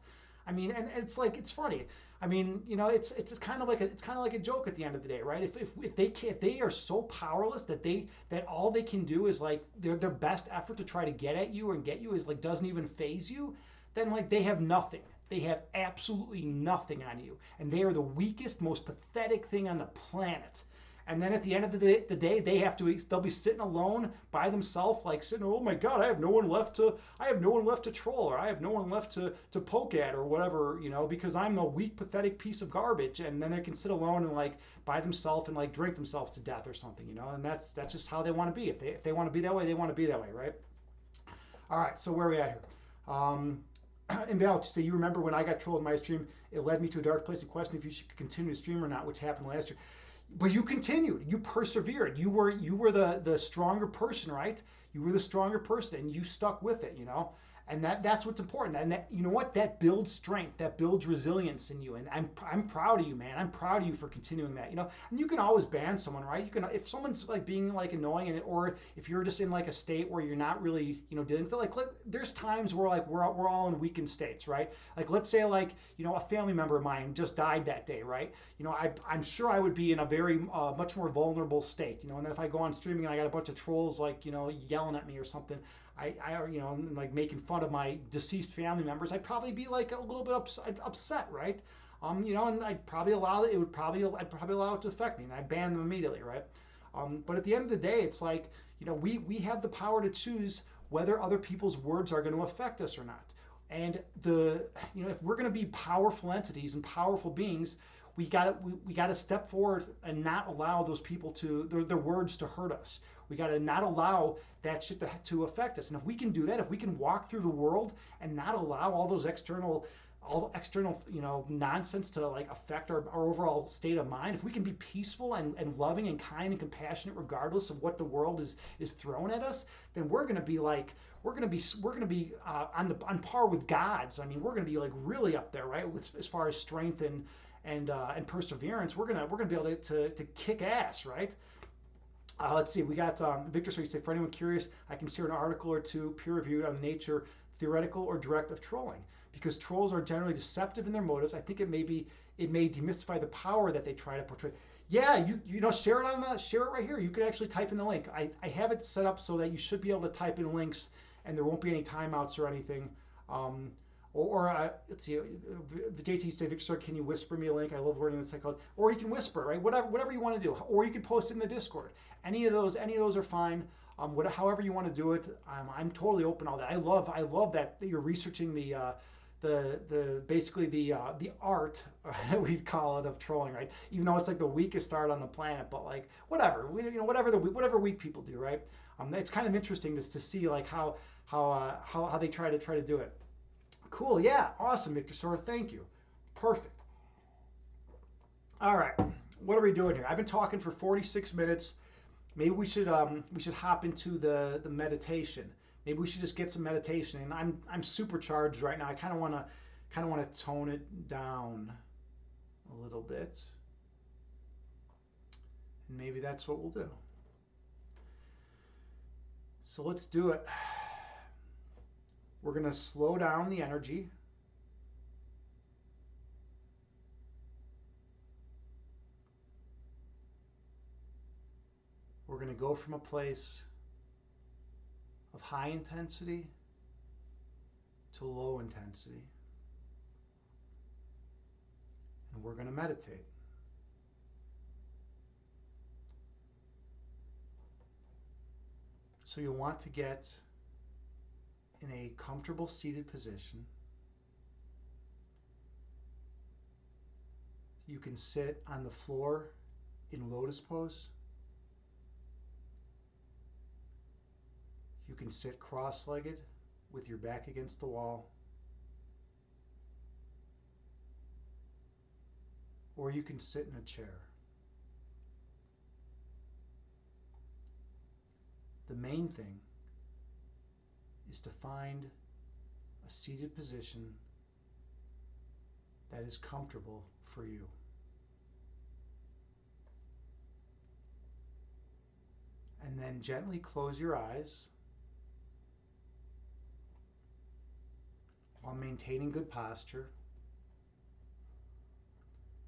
I mean, and it's like, it's funny. I mean, it's kind of like a joke at the end of the day, right? If they are so powerless that all they can do is like their best effort to try to get at you and get you is like doesn't even phase you, then like they have nothing. They have absolutely nothing on you, and they are the weakest, most pathetic thing on the planet. And then at the end of the day, they'll be sitting alone by themselves, like sitting, oh my God, I have no one left to troll, or I have no one left to poke at, or whatever, because I'm a weak, pathetic piece of garbage. And then they can sit alone and like by themselves and like drink themselves to death or something, And that's just how they want to be. If they want to be that way, they want to be that way, right? All right, so where are we at here? And Val, to say, you remember when I got trolled in my stream, it led me to a dark place and question if you should continue to stream or not, which happened last year. but you continued, you persevered, you were the stronger person, right? You were the stronger person and you stuck with it, you know. And that's what's important. And that, you know what, that builds strength, that builds resilience in you. And I'm proud of you, man. I'm proud of you for continuing that, you know. And you can always ban someone, right? You can, if someone's like being like annoying, and or if you're just in like a state where you're not really, you know, dealing with it, like there's times where like we're all in weakened states, right? Like let's say like, you know, a family member of mine just died that day, right? You know, I'm sure I would be in a very much more vulnerable state, you know. And then if I go on streaming and I got a bunch of trolls like, you know, yelling at me or something, you know, like making fun of my deceased family members, I'd probably be like a little bit upset, right? You know, and I'd probably I'd probably allow it to affect me, and I'd ban them immediately, right? But at the end of the day, it's like, you know, we have the power to choose whether other people's words are going to affect us or not. And you know, if we're going to be powerful entities and powerful beings, we got to step forward and not allow those people to their words to hurt us. We got to not allow that shit to affect us. And if we can do that, if we can walk through the world and not allow all those external you know, nonsense to like affect our overall state of mind, if we can be peaceful and loving and kind and compassionate regardless of what the world is throwing at us, then we're going to be like, we're going to be on par with gods. I mean, we're going to be like really up there, right? With, as far as strength and perseverance, we're gonna be able to kick ass, right? Let's see, we got Victor. So you say, for anyone curious, I can share an article or two peer-reviewed on the nature, theoretical or direct, of trolling. Because trolls are generally deceptive in their motives, I think it may demystify the power that they try to portray. Yeah, you know, share it right here. You can actually type in the link. I have it set up so that you should be able to type in links, and there won't be any timeouts or anything. Let's see, JT say, Victor, sir, can you whisper me a link? I love learning the psychology. Or you can whisper, right? Whatever you want to do. Or you can post it in the Discord. Any of those are fine. However you want to do it, I'm totally open to all that. I love that you're researching basically the art we'd call it of trolling, right? Even though it's like the weakest art on the planet, but like whatever, you know, whatever weak people do, right? It's kind of interesting to see like how they try to do it. Cool, yeah, awesome, Victor Sora, thank you. Perfect. All right, what are we doing here? I've been talking for 46 minutes. Maybe we should hop into the meditation. Maybe we should just get some meditation. And I'm supercharged right now. I kind of want to tone it down a little bit. And maybe that's what we'll do. So let's do it. We're going to slow down the energy. We're going to go from a place of high intensity to low intensity. And we're going to meditate. So you'll want to get in a comfortable seated position. You can sit on the floor in lotus pose. You can sit cross-legged with your back against the wall. Or you can sit in a chair. The main thing is to find a seated position that is comfortable for you. And then gently close your eyes while maintaining good posture,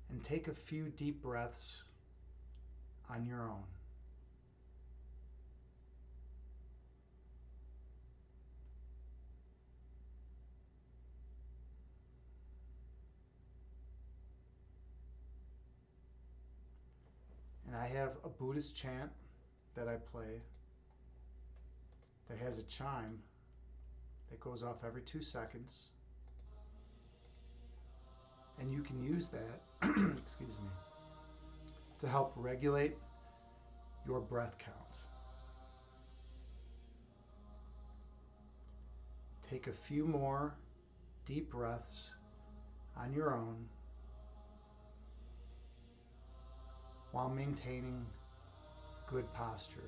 and take a few deep breaths on your own. And I have a Buddhist chant that I play that has a chime that goes off every 2 seconds. And you can use that, excuse me, to help regulate your breath count. Take a few more deep breaths on your own while maintaining good posture.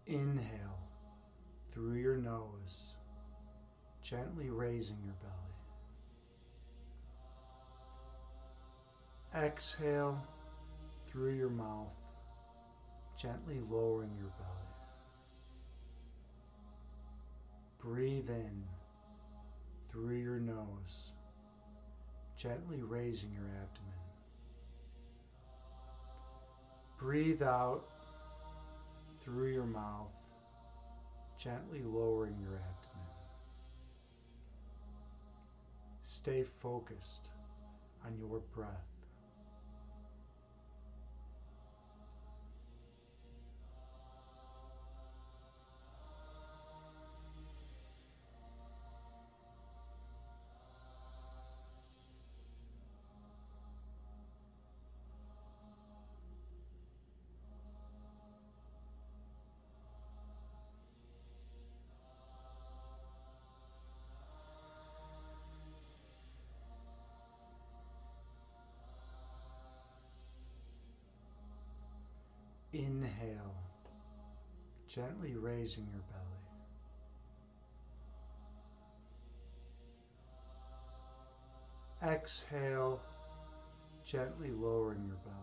Inhale through your nose, gently raising your belly. Exhale through your mouth, gently lowering your belly. Breathe in through your nose, gently raising your abdomen. Breathe out through your mouth, gently lowering your abdomen. Stay focused on your breath. Inhale, gently raising your belly. Exhale, gently lowering your belly.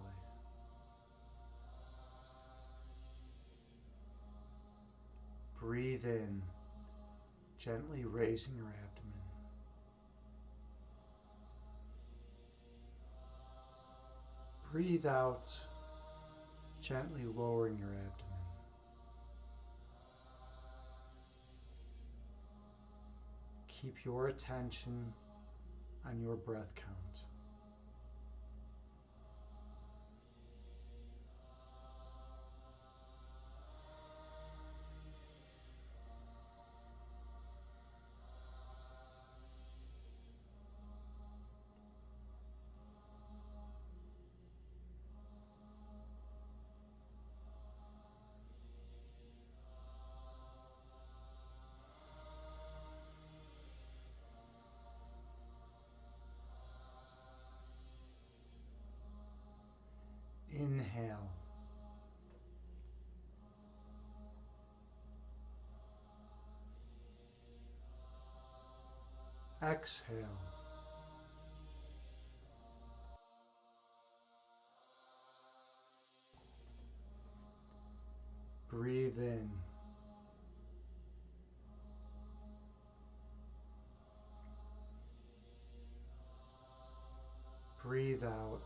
Breathe in, gently raising your abdomen. Breathe out, gently lowering your abdomen. Keep your attention on your breath count. Inhale. Exhale. Breathe in. Breathe out.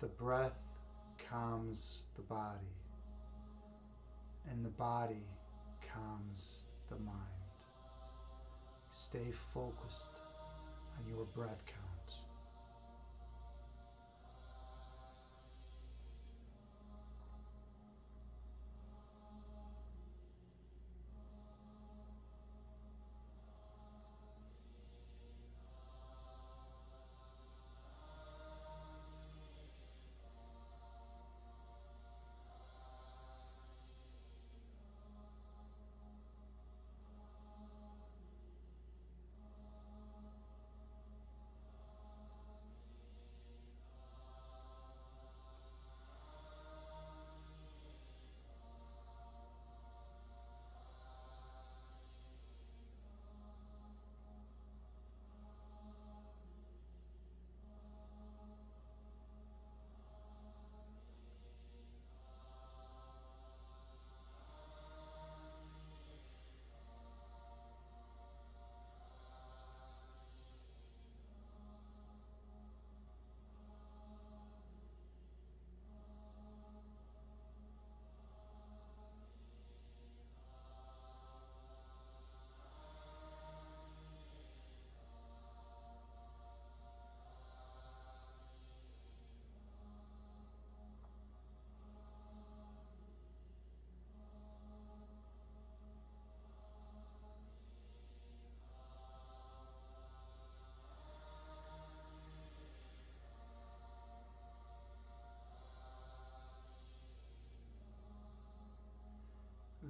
The breath calms the body, and the body calms the mind. Stay focused on your breath count.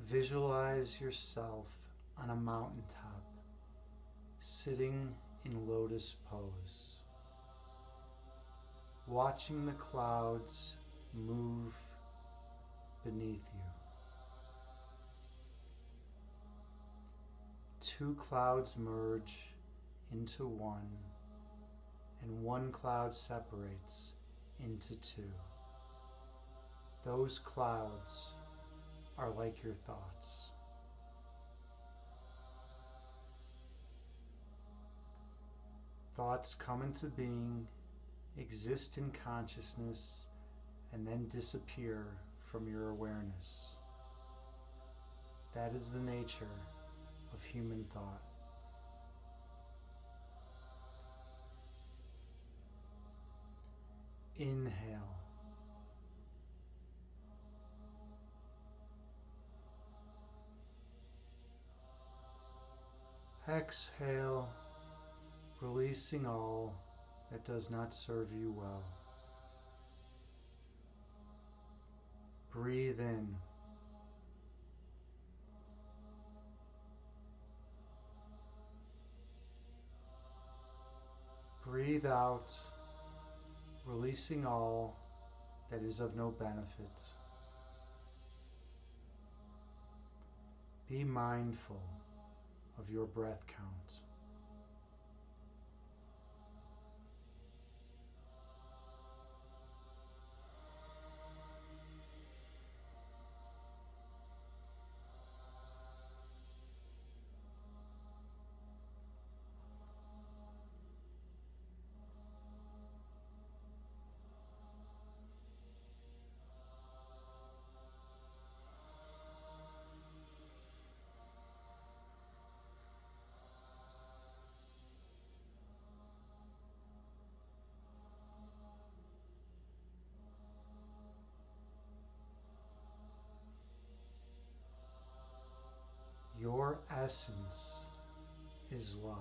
Visualize yourself on a mountaintop, sitting in lotus pose, watching the clouds move beneath you. Two clouds merge into one, and one cloud separates into two. Those clouds are like your thoughts. Thoughts come into being, exist in consciousness, and then disappear from your awareness. That is the nature of human thought. Inhale. Exhale, releasing all that does not serve you well. Breathe in. Breathe out, releasing all that is of no benefit. Be mindful of your breath count. Your essence is love.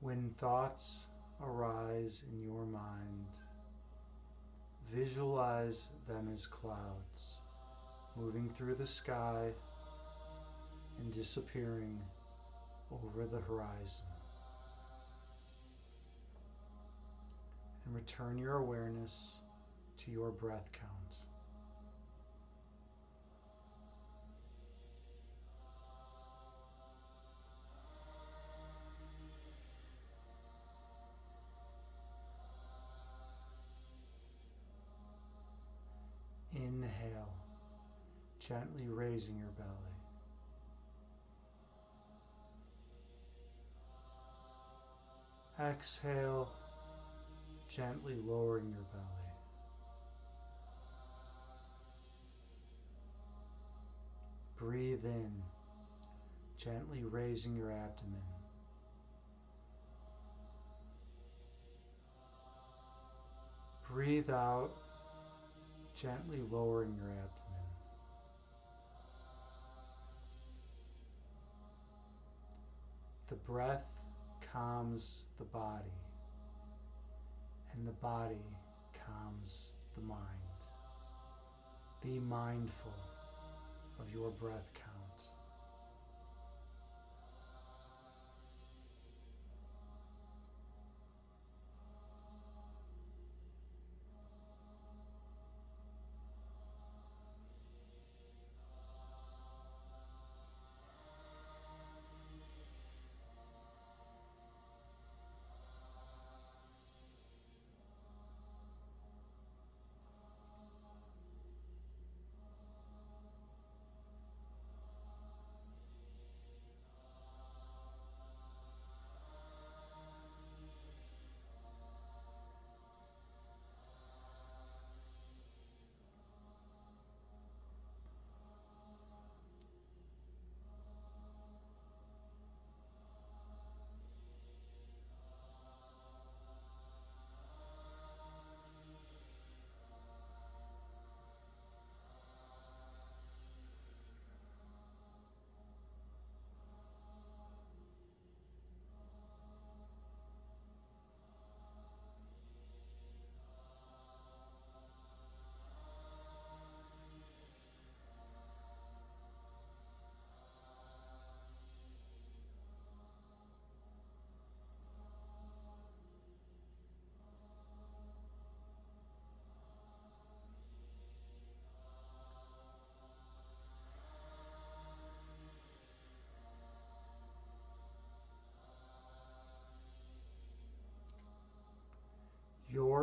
When thoughts arise in your mind, visualize them as clouds moving through the sky and disappearing over the horizon. And return your awareness to your breath count. Inhale, gently raising your belly. Exhale, gently lowering your belly. Breathe in, gently raising your abdomen. Breathe out, gently lowering your abdomen. The breath calms the body, and the body calms the mind. Be mindful of your breath count.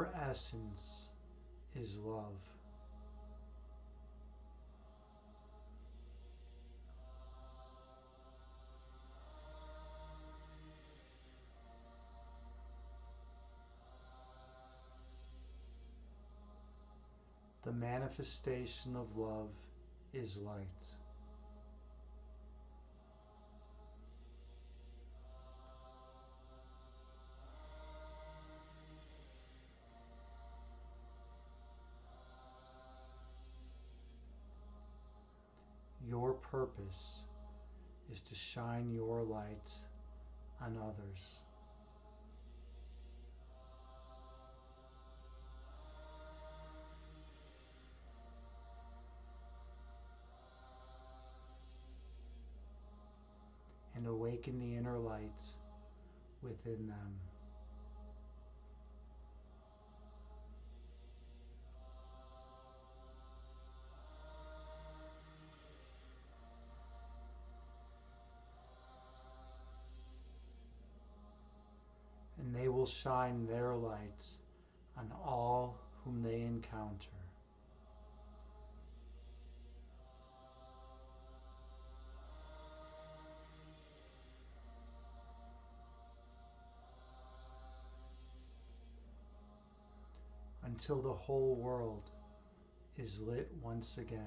Your essence is love. The manifestation of love is light. Your purpose is to shine your light on others. And awaken the inner light within them. And they will shine their light on all whom they encounter. Until the whole world is lit once again.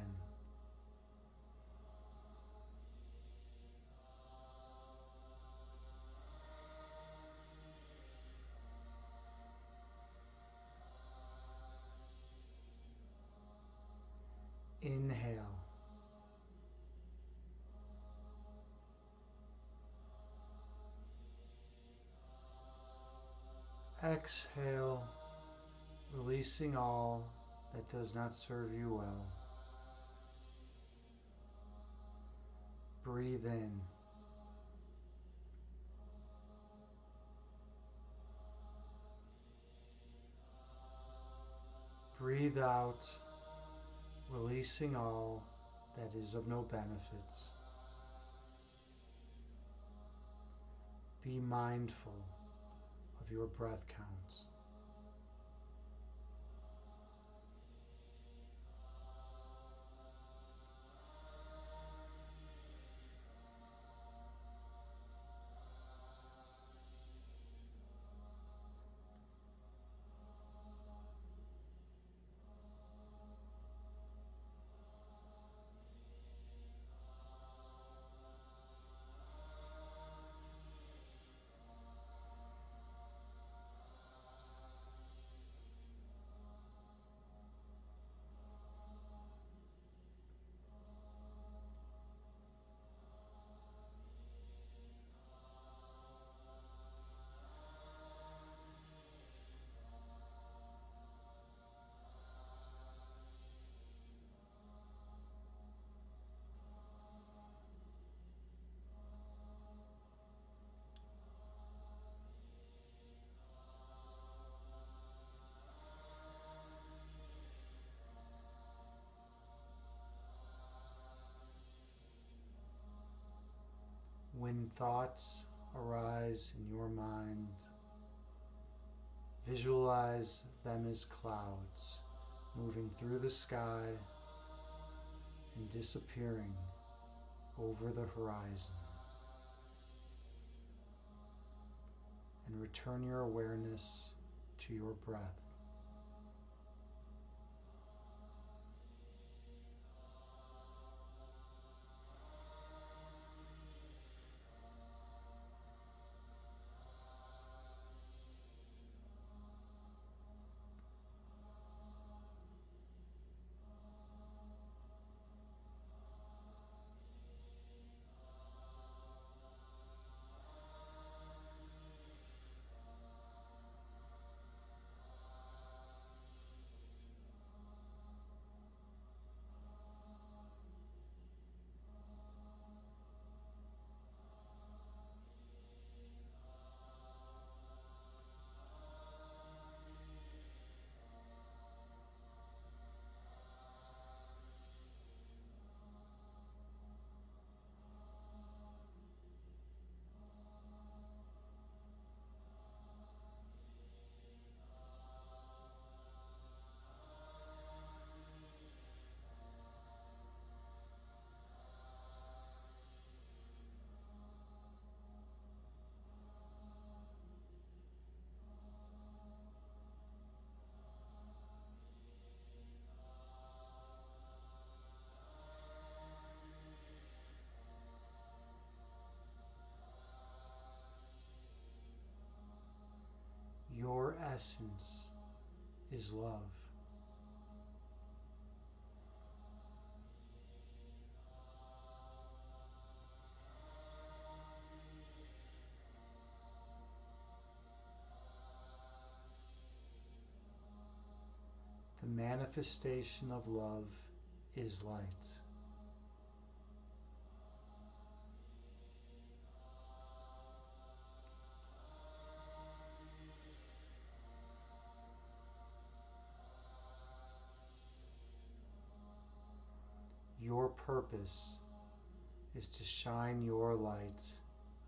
Inhale. Exhale, releasing all that does not serve you well. Breathe in. Breathe out, releasing all that is of no benefit. Be mindful of your breath count. When thoughts arise in your mind, visualize them as clouds moving through the sky and disappearing over the horizon. And return your awareness to your breath. Your essence is love. The manifestation of love is light. Your purpose is to shine your light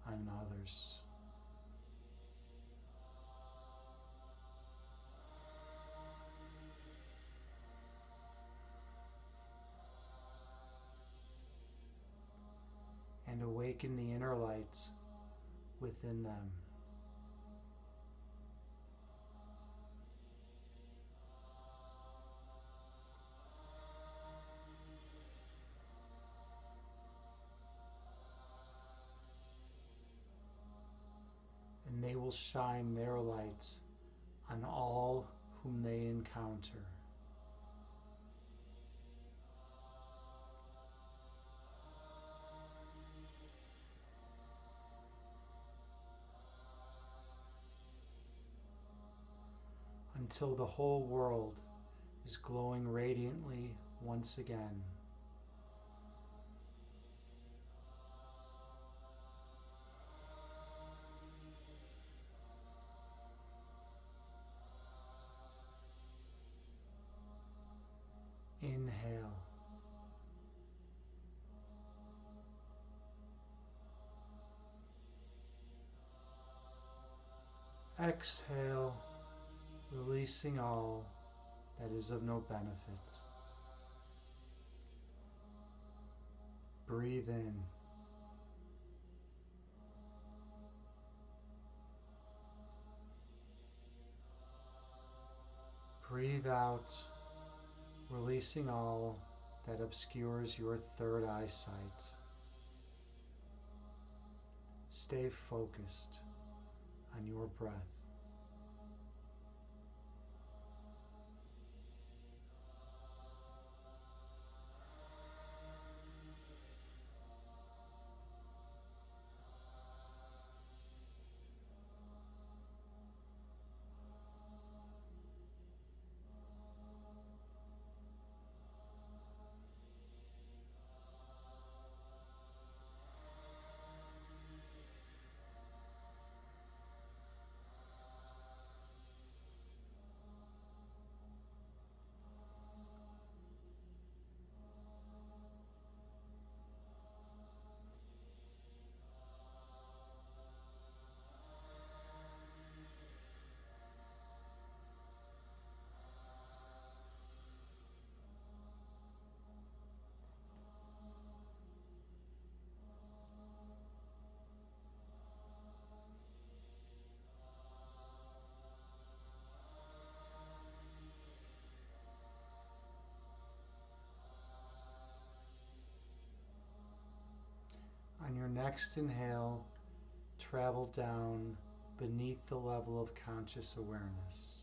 on others. And awaken the inner light within them. And they will shine their light on all whom they encounter. Until the whole world is glowing radiantly once again. Inhale. Exhale, releasing all that is of no benefit. Breathe in. Breathe out, releasing all that obscures your third eyesight. Stay focused on your breath. On your next inhale, travel down beneath the level of conscious awareness.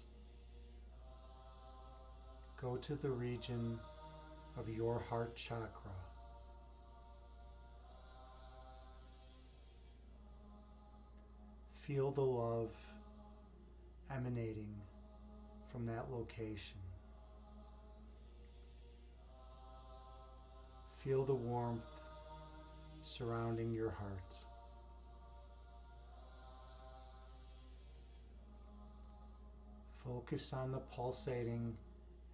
Go to the region of your heart chakra. Feel the love emanating from that location. Feel the warmth surrounding your heart. Focus on the pulsating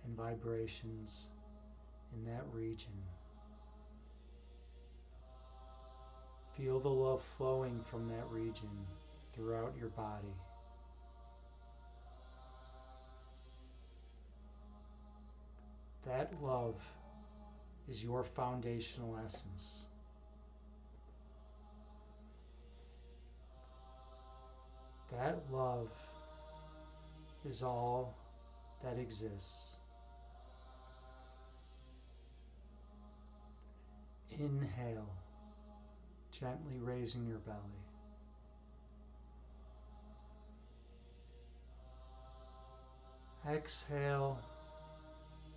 and vibrations in that region. Feel the love flowing from that region throughout your body. That love is your foundational essence. That love is all that exists. Inhale, gently raising your belly. Exhale,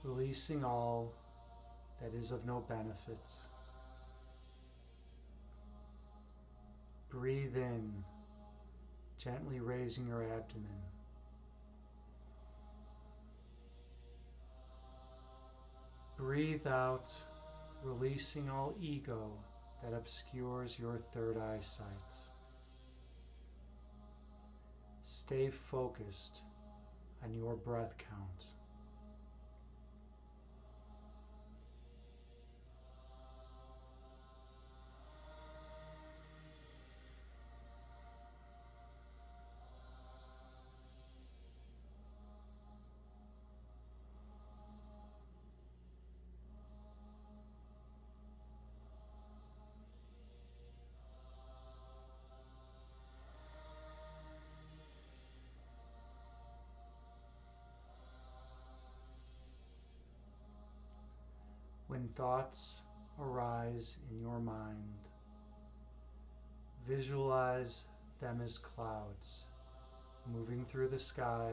releasing all that is of no benefit. Breathe in, gently raising your abdomen. Breathe out, releasing all ego that obscures your third eye sight. Stay focused on your breath count. When thoughts arise in your mind, visualize them as clouds moving through the sky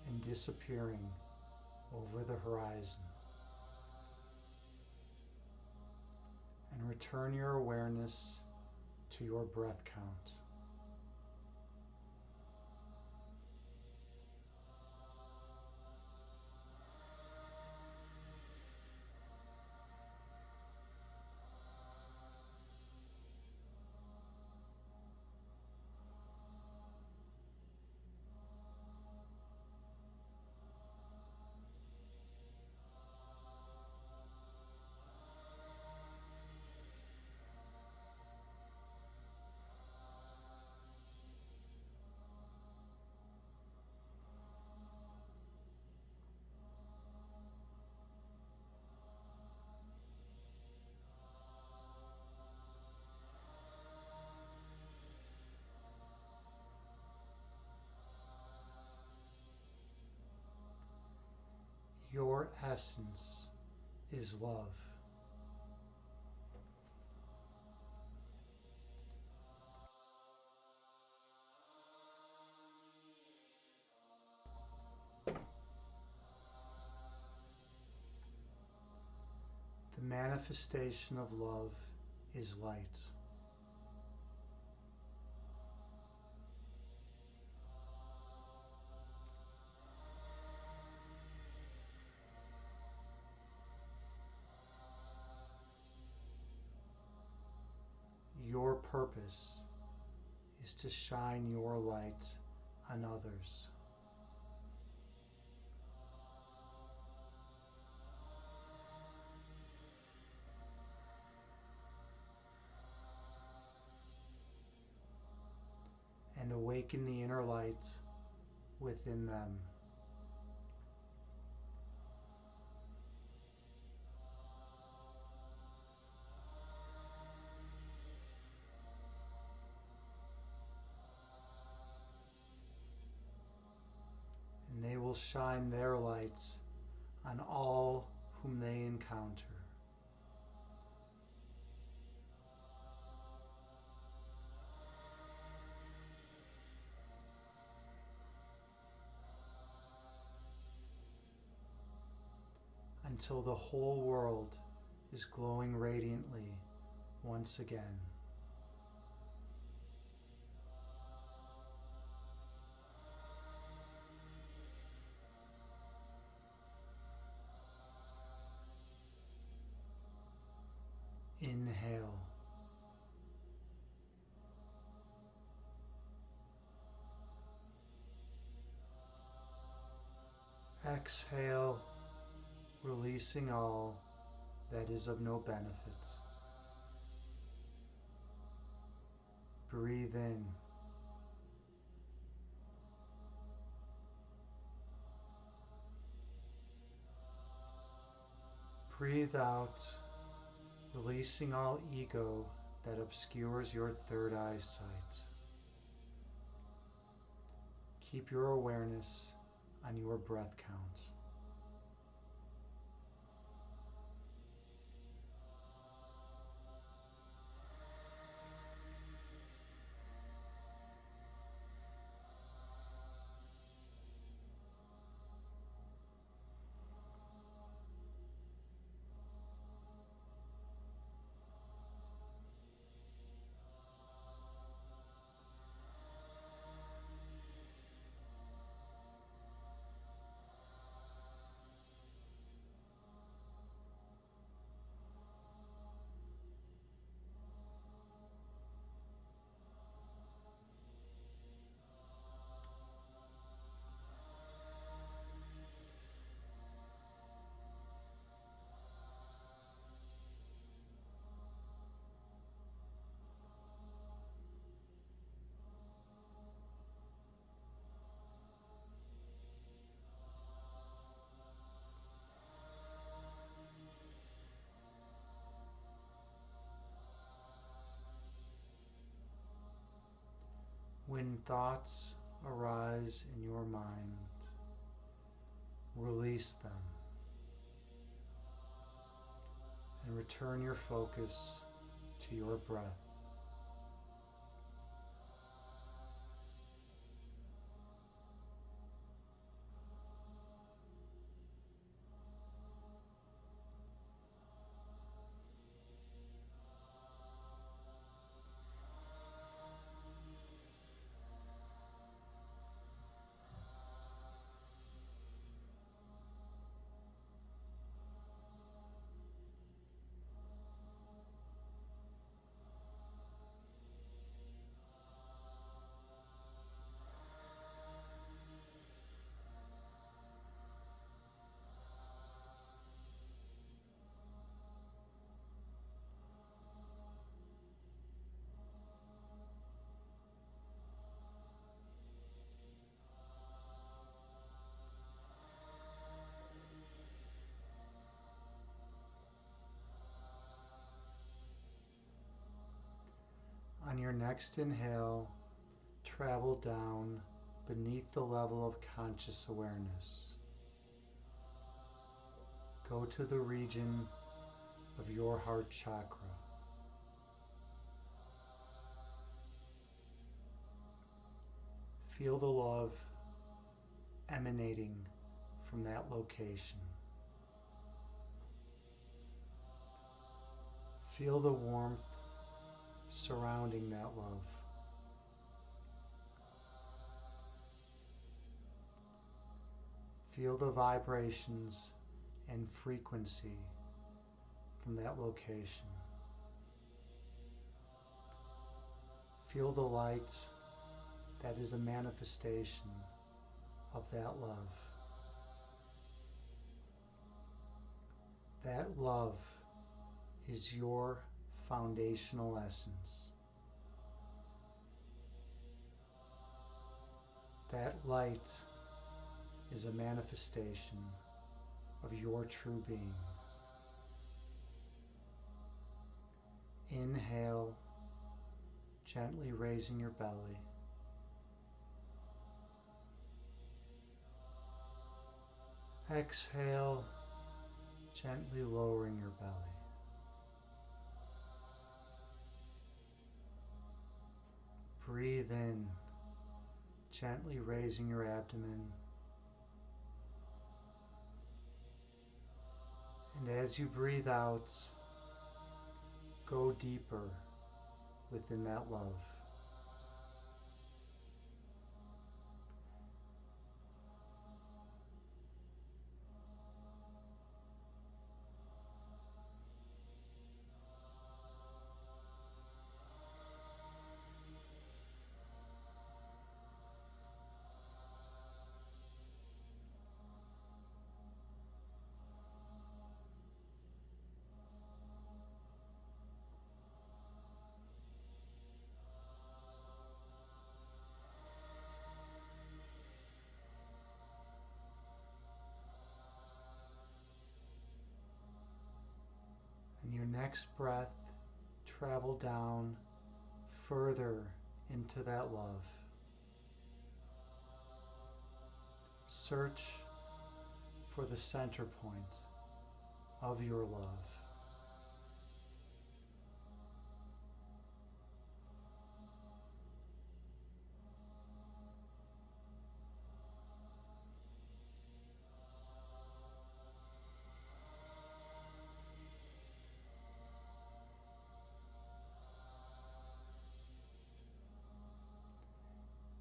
and disappearing over the horizon. And return your awareness to your breath count. Your essence is love. The manifestation of love is light. Your purpose is to shine your light on others. And awaken the inner light within them. And they will shine their lights on all whom they encounter. Until the whole world is glowing radiantly once again. Inhale. Exhale, releasing all that is of no benefit. Breathe in. Breathe out, releasing all ego that obscures your third eye sight. Keep your awareness on your breath count. When thoughts arise in your mind, release them and return your focus to your breath. On your next inhale, travel down beneath the level of conscious awareness. Go to the region of your heart chakra. Feel the love emanating from that location. Feel the warmth surrounding that love. Feel the vibrations and frequency from that location. Feel the light that is a manifestation of that love. That love is your foundational essence. That light is a manifestation of your true being. Inhale, gently raising your belly. Exhale, gently lowering your belly. Breathe in, gently raising your abdomen. And as you breathe out, go deeper within that love. And your next breath, travel down further into that love. Search for the center point of your love.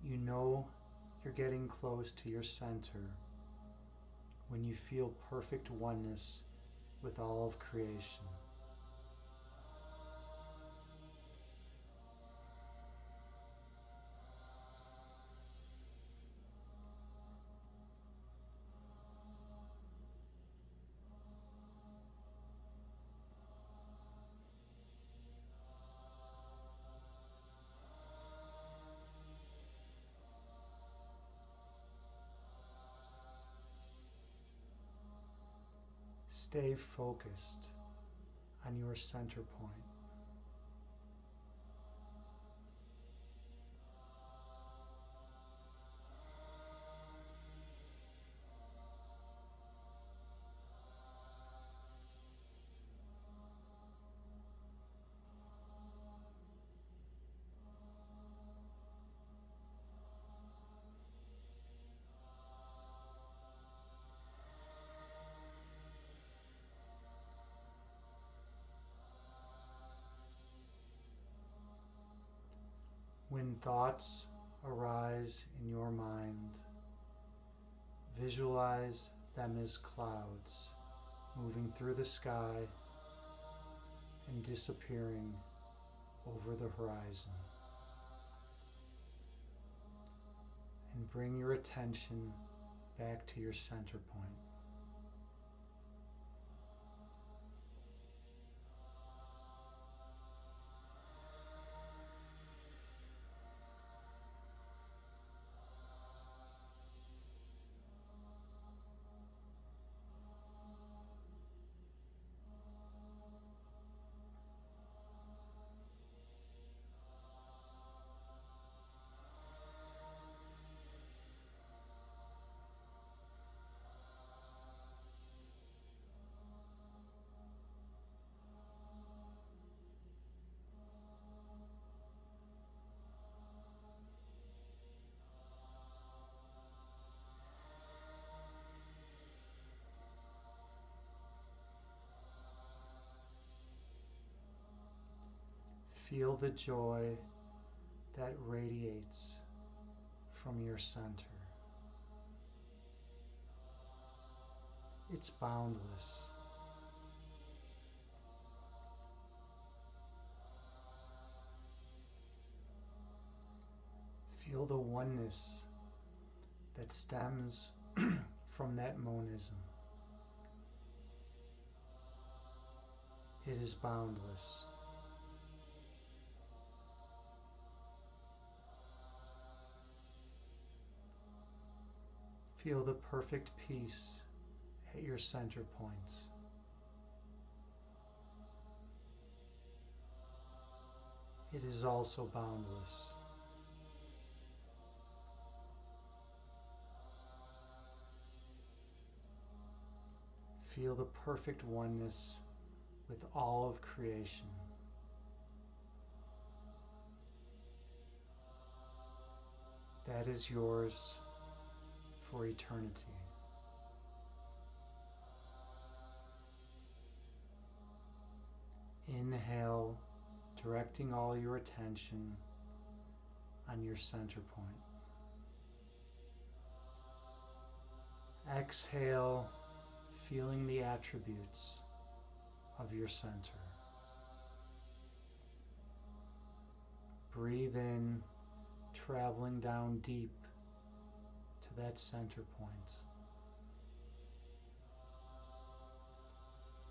You know you're getting close to your center when you feel perfect oneness with all of creation. Stay focused on your center point. When thoughts arise in your mind, visualize them as clouds moving through the sky and disappearing over the horizon. And bring your attention back to your center point. Feel the joy that radiates from your center. It's boundless. Feel the oneness that stems from that monism. It is boundless. Feel the perfect peace at your center point. It is also boundless. Feel the perfect oneness with all of creation. That is yours for eternity. Inhale, directing all your attention on your center point. Exhale, feeling the attributes of your center. Breathe in, traveling down deep to that center point.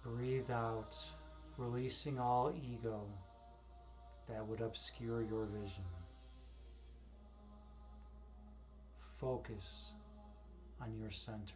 Breathe out, releasing all ego that would obscure your vision. Focus on your center.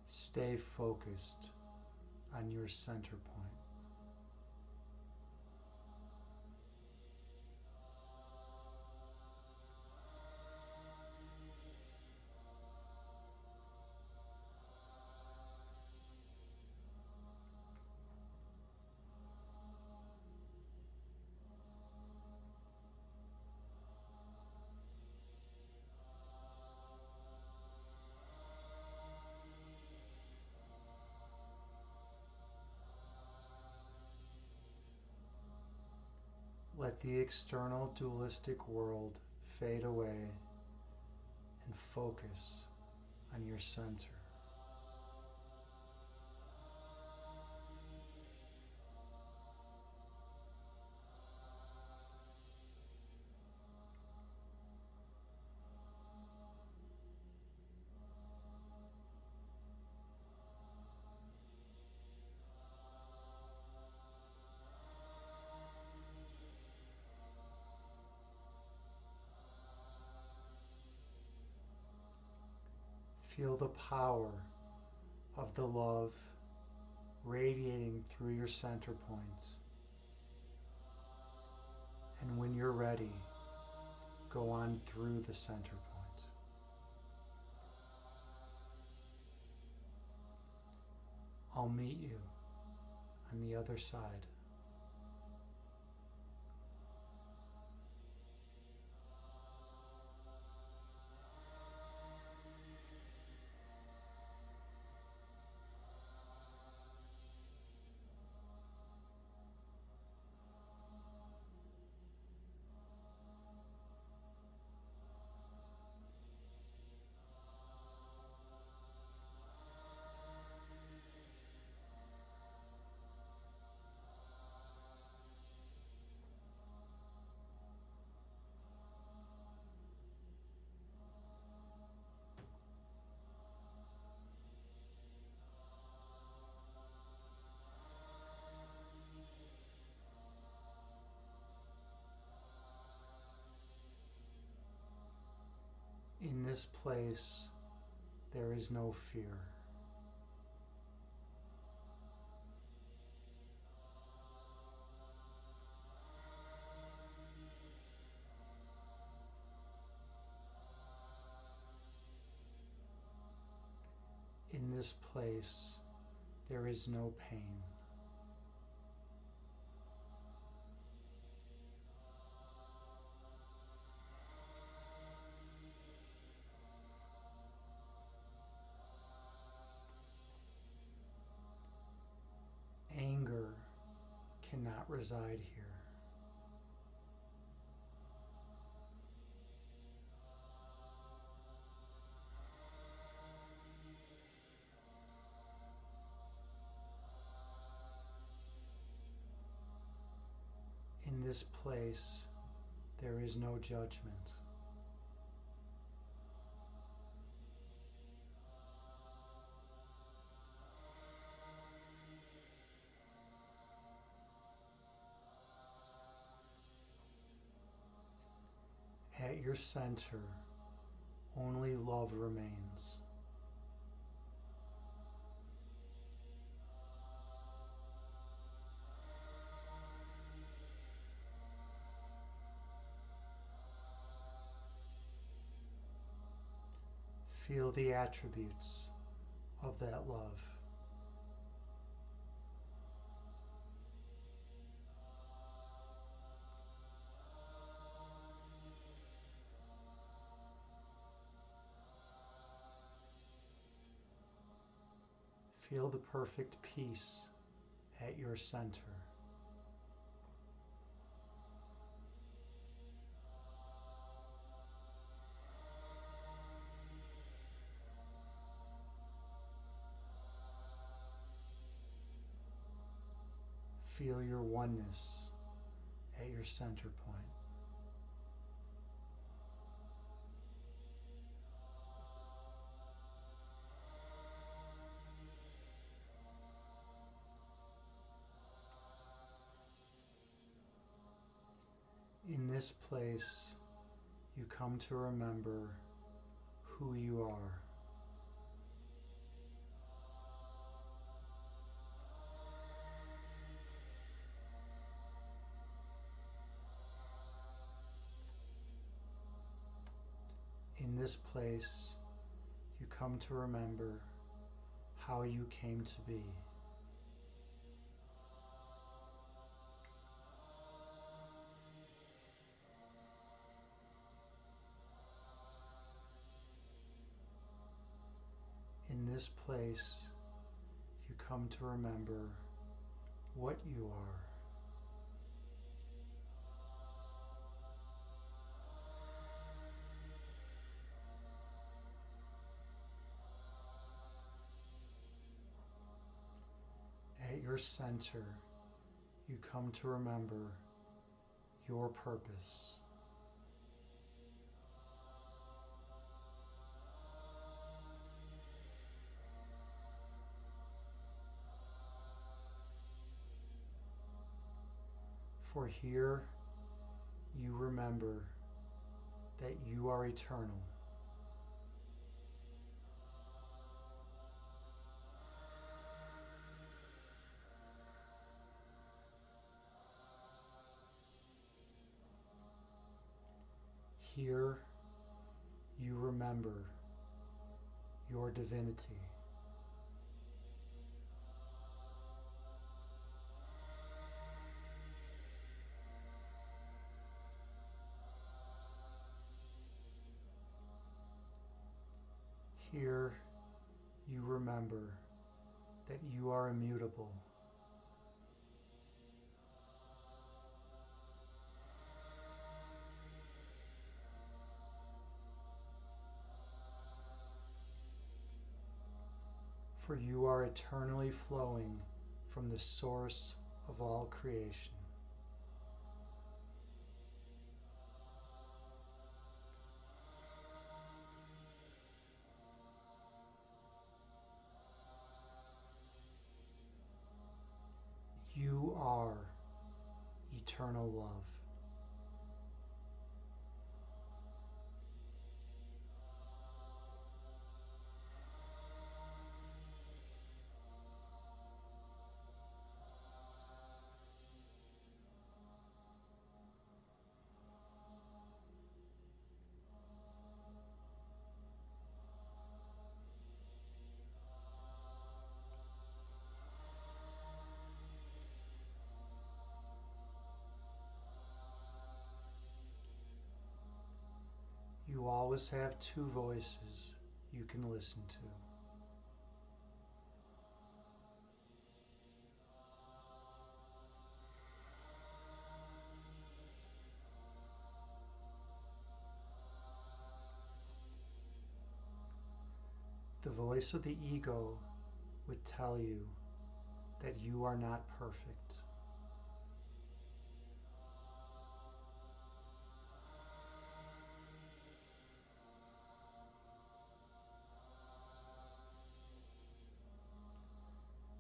Stay focused on your center point. Let the external dualistic world fade away and focus on your center. Feel the power of the love radiating through your center point. And when you're ready, go on through the center point. I'll meet you on the other side. In this place, there is no fear. In this place, there is no pain. Anger cannot reside here. In this place, there is no judgment. At your center, only love remains. Feel the attributes of that love. Feel the perfect peace at your center. Feel your oneness at your center point. In this place, you come to remember who you are. In this place, you come to remember how you came to be. In this place, you come to remember what you are. At your center, you come to remember your purpose. For here, you remember that you are eternal. Here you remember your divinity. Here you remember that you are immutable. For you are eternally flowing from the source of all creation. You are eternal love. You always have two voices you can listen to. The voice of the ego would tell you that you are not perfect.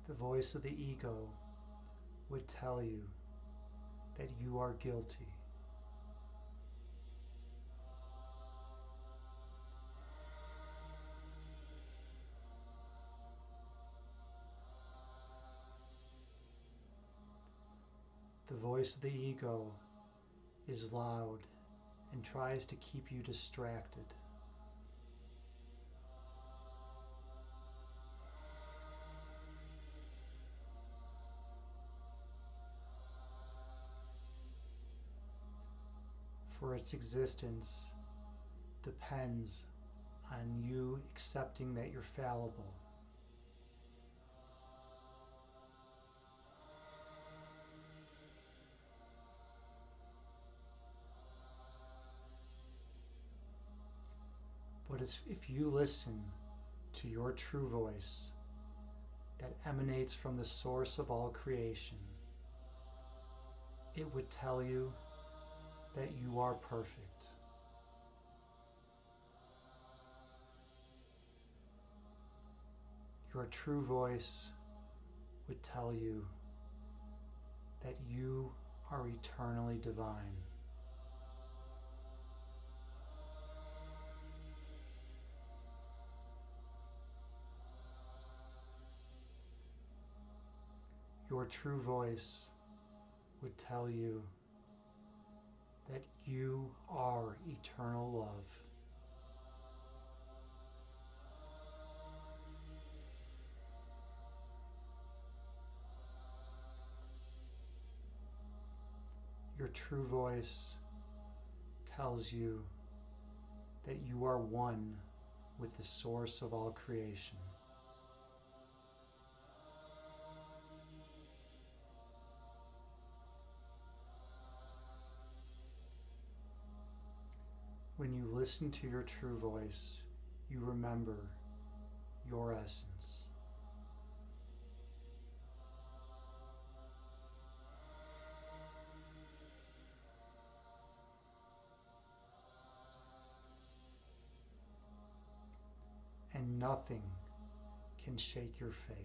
The voice of the ego would tell you that you are guilty. The voice of the ego is loud and tries to keep you distracted. For its existence depends on you accepting that you're fallible. But if you listen to your true voice that emanates from the source of all creation, it would tell you that you are perfect. Your true voice would tell you that you are eternally divine. Your true voice would tell you that you are eternal love. Your true voice tells you that you are one with the source of all creation. When you listen to your true voice, you remember your essence. And nothing can shake your faith.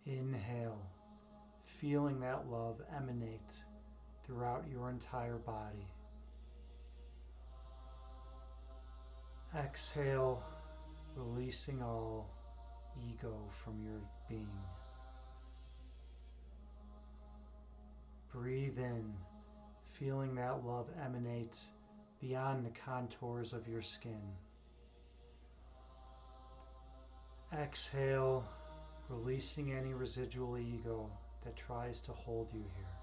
Inhale, feeling that love emanate throughout your entire body. Exhale, releasing all ego from your being. Breathe in, feeling that love emanate beyond the contours of your skin. Exhale, releasing any residual ego that tries to hold you here.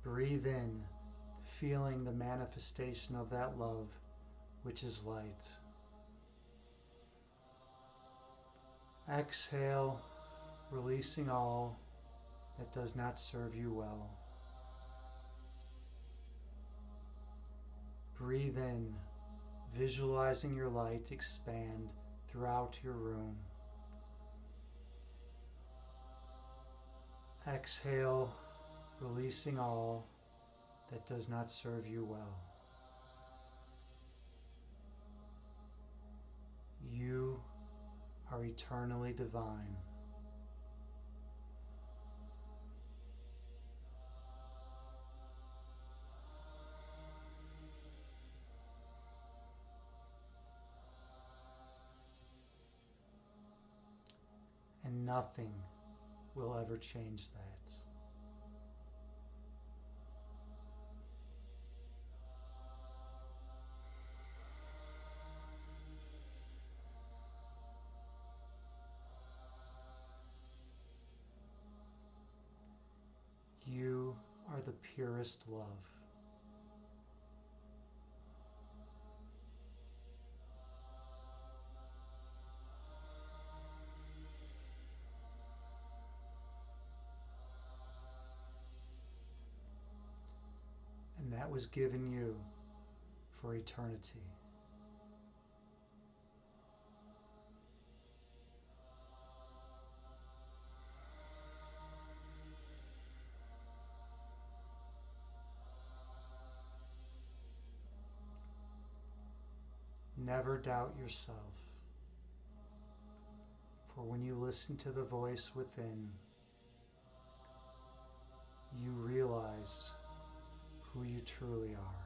Breathe in, feeling the manifestation of that love, which is light. Exhale, releasing all that does not serve you well. Breathe in, visualizing your light expand throughout your room. Exhale, releasing all that does not serve you well. You are eternally divine. And nothing will ever change that. You are the purest love. And that was given you for eternity. Never doubt yourself, for when you listen to the voice within, you realize who you truly are.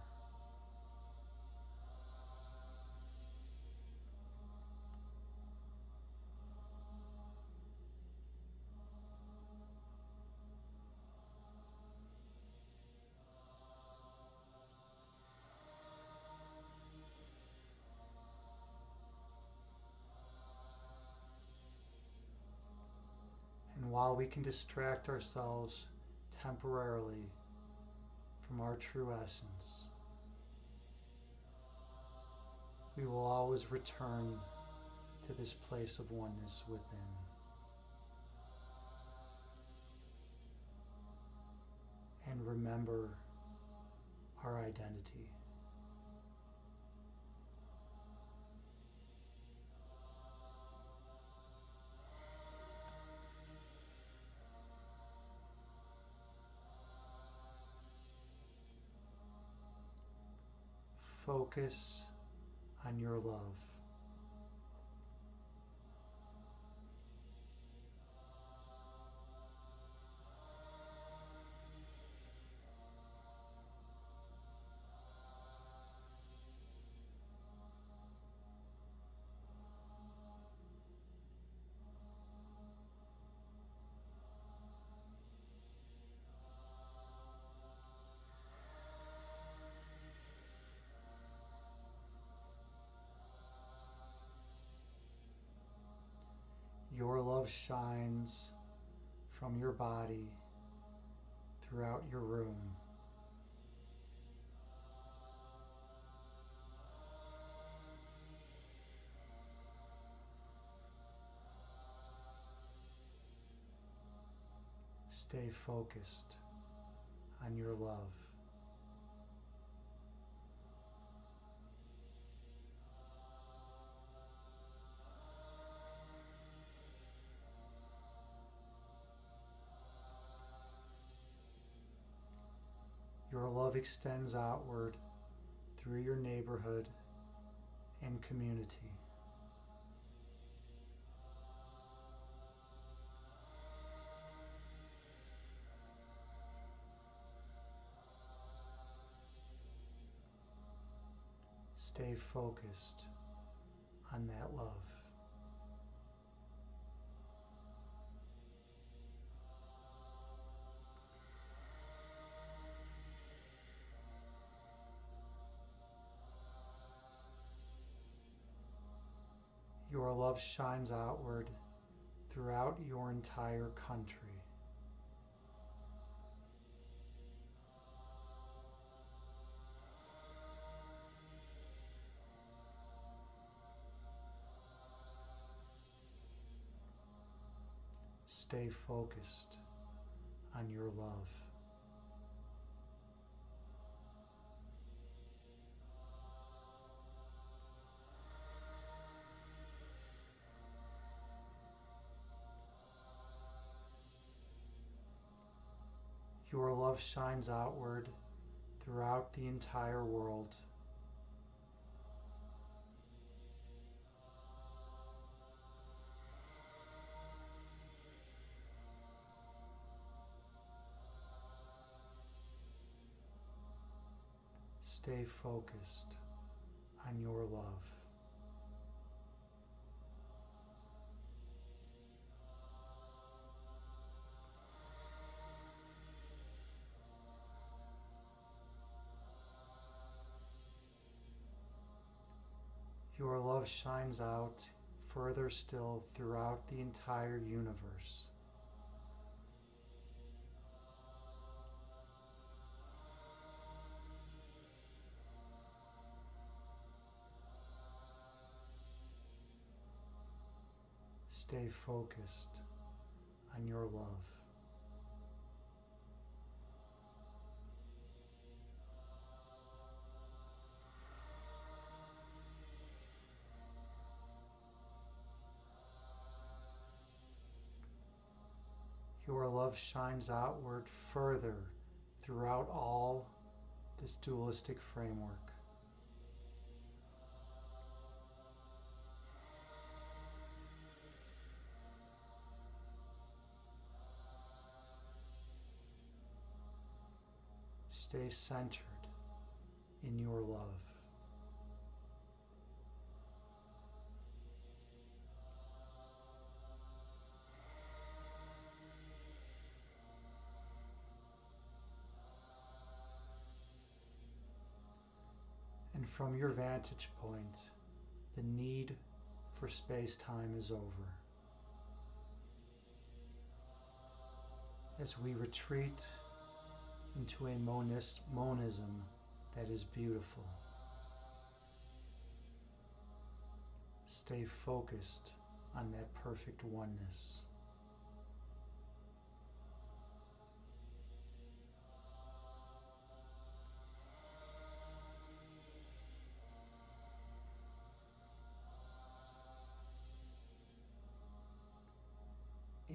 And while we can distract ourselves temporarily from our true essence, we will always return to this place of oneness within. And remember our identity. Focus on your love. Your love shines from your body throughout your room. Stay focused on your love. Your love extends outward through your neighborhood and community. Stay focused on that love. Your love shines outward throughout your entire country. Stay focused on your love. Your love shines outward throughout the entire world. Stay focused on your love. Your love shines out further still throughout the entire universe. Stay focused on your love. Your love shines outward further throughout all this dualistic framework. Stay centered in your love. And from your vantage point, the need for space-time is over. As we retreat into a monism that is beautiful. Stay focused on that perfect oneness.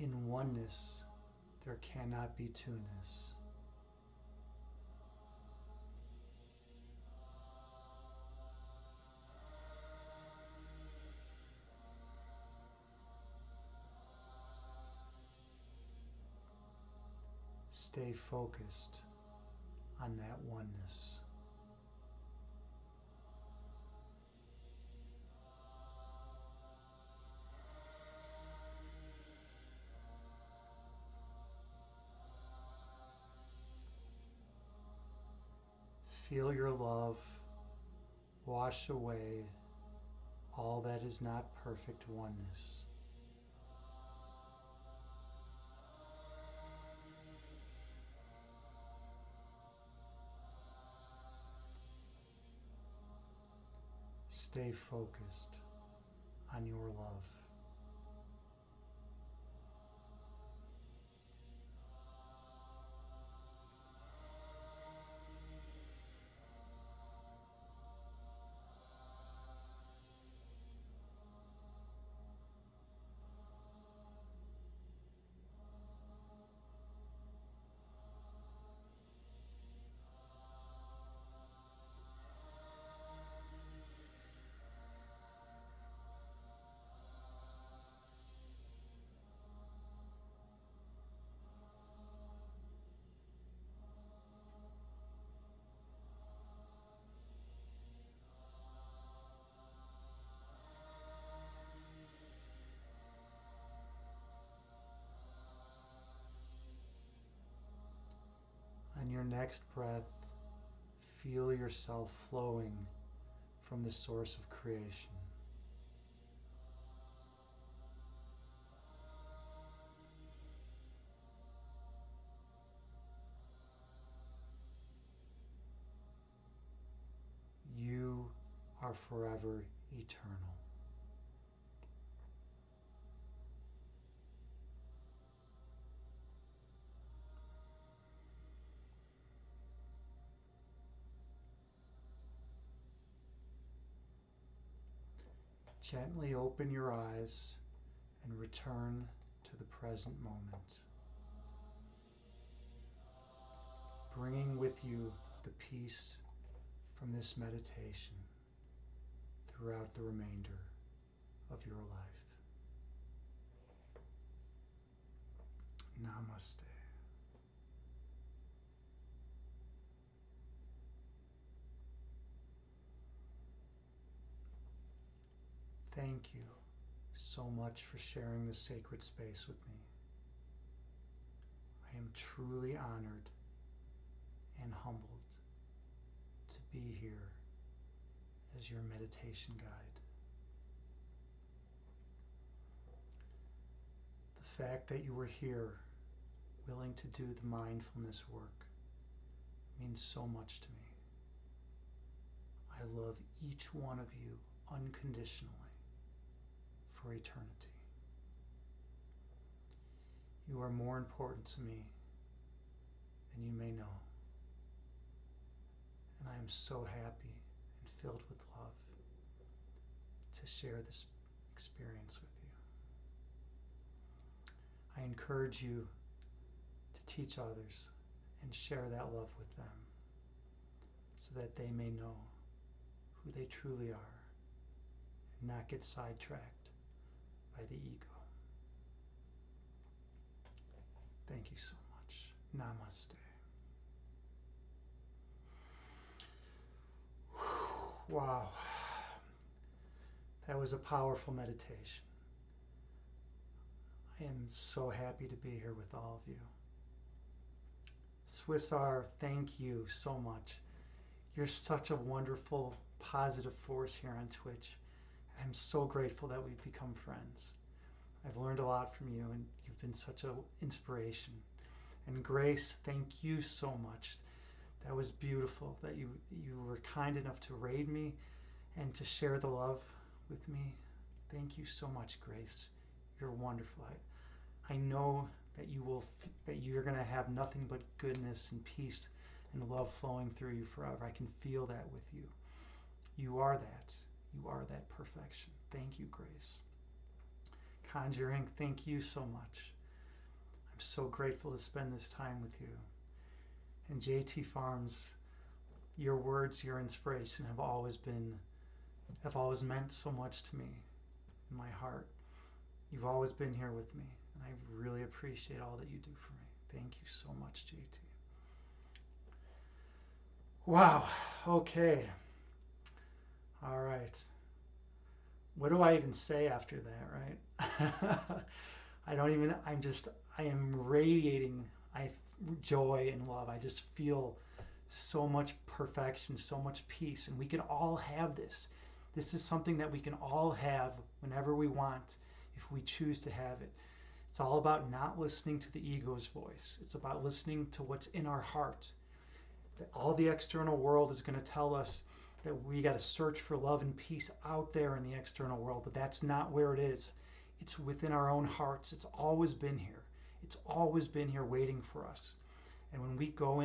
In oneness, there cannot be two-ness. Stay focused on that oneness. Feel your love wash away all that is not perfect oneness. Stay focused on your love. next breath, feel yourself flowing from the source of creation. You are forever eternal. Gently open your eyes and return to the present moment, bringing with you the peace from this meditation throughout the remainder of your life. Namaste. Thank you so much for sharing this sacred space with me. I am truly honored and humbled to be here as your meditation guide. The fact that you were here, willing to do the mindfulness work, means so much to me. I love each one of you unconditionally for eternity. You are more important to me than you may know. And I am so happy and filled with love to share this experience with you. I encourage you to teach others and share that love with them so that they may know who they truly are and not get sidetracked by the ego. Thank you so much. Namaste. Wow. That was a powerful meditation. I am so happy to be here with all of you. Swissar, thank you so much. You're such a wonderful, positive force here on Twitch. I'm so grateful that we've become friends. I've learned a lot from you, and you've been such an inspiration. And Grace, thank you so much. That was beautiful that you were kind enough to raid me and to share the love with me. Thank you so much, Grace. You're wonderful. I know that you're going to have nothing but goodness and peace and love flowing through you forever. I can feel that with you. You are that. You are that perfection. Thank you, Grace. Conjuring, thank you so much. I'm so grateful to spend this time with you. And JT Farms, your words, your inspiration have always meant so much to me in my heart. You've always been here with me, and I really appreciate all that you do for me. Thank you so much, JT. Wow, okay. All right. What do I even say after that, right? I am radiating joy and love. I just feel so much perfection, so much peace, and we can all have this. This is something that we can all have whenever we want, if we choose to have it. It's all about not listening to the ego's voice. It's about listening to what's in our heart. That all the external world is going to tell us that we got to search for love and peace out there in the external world, but that's not where it is. It's within our own hearts. It's always been here. It's always been here waiting for us. And when we go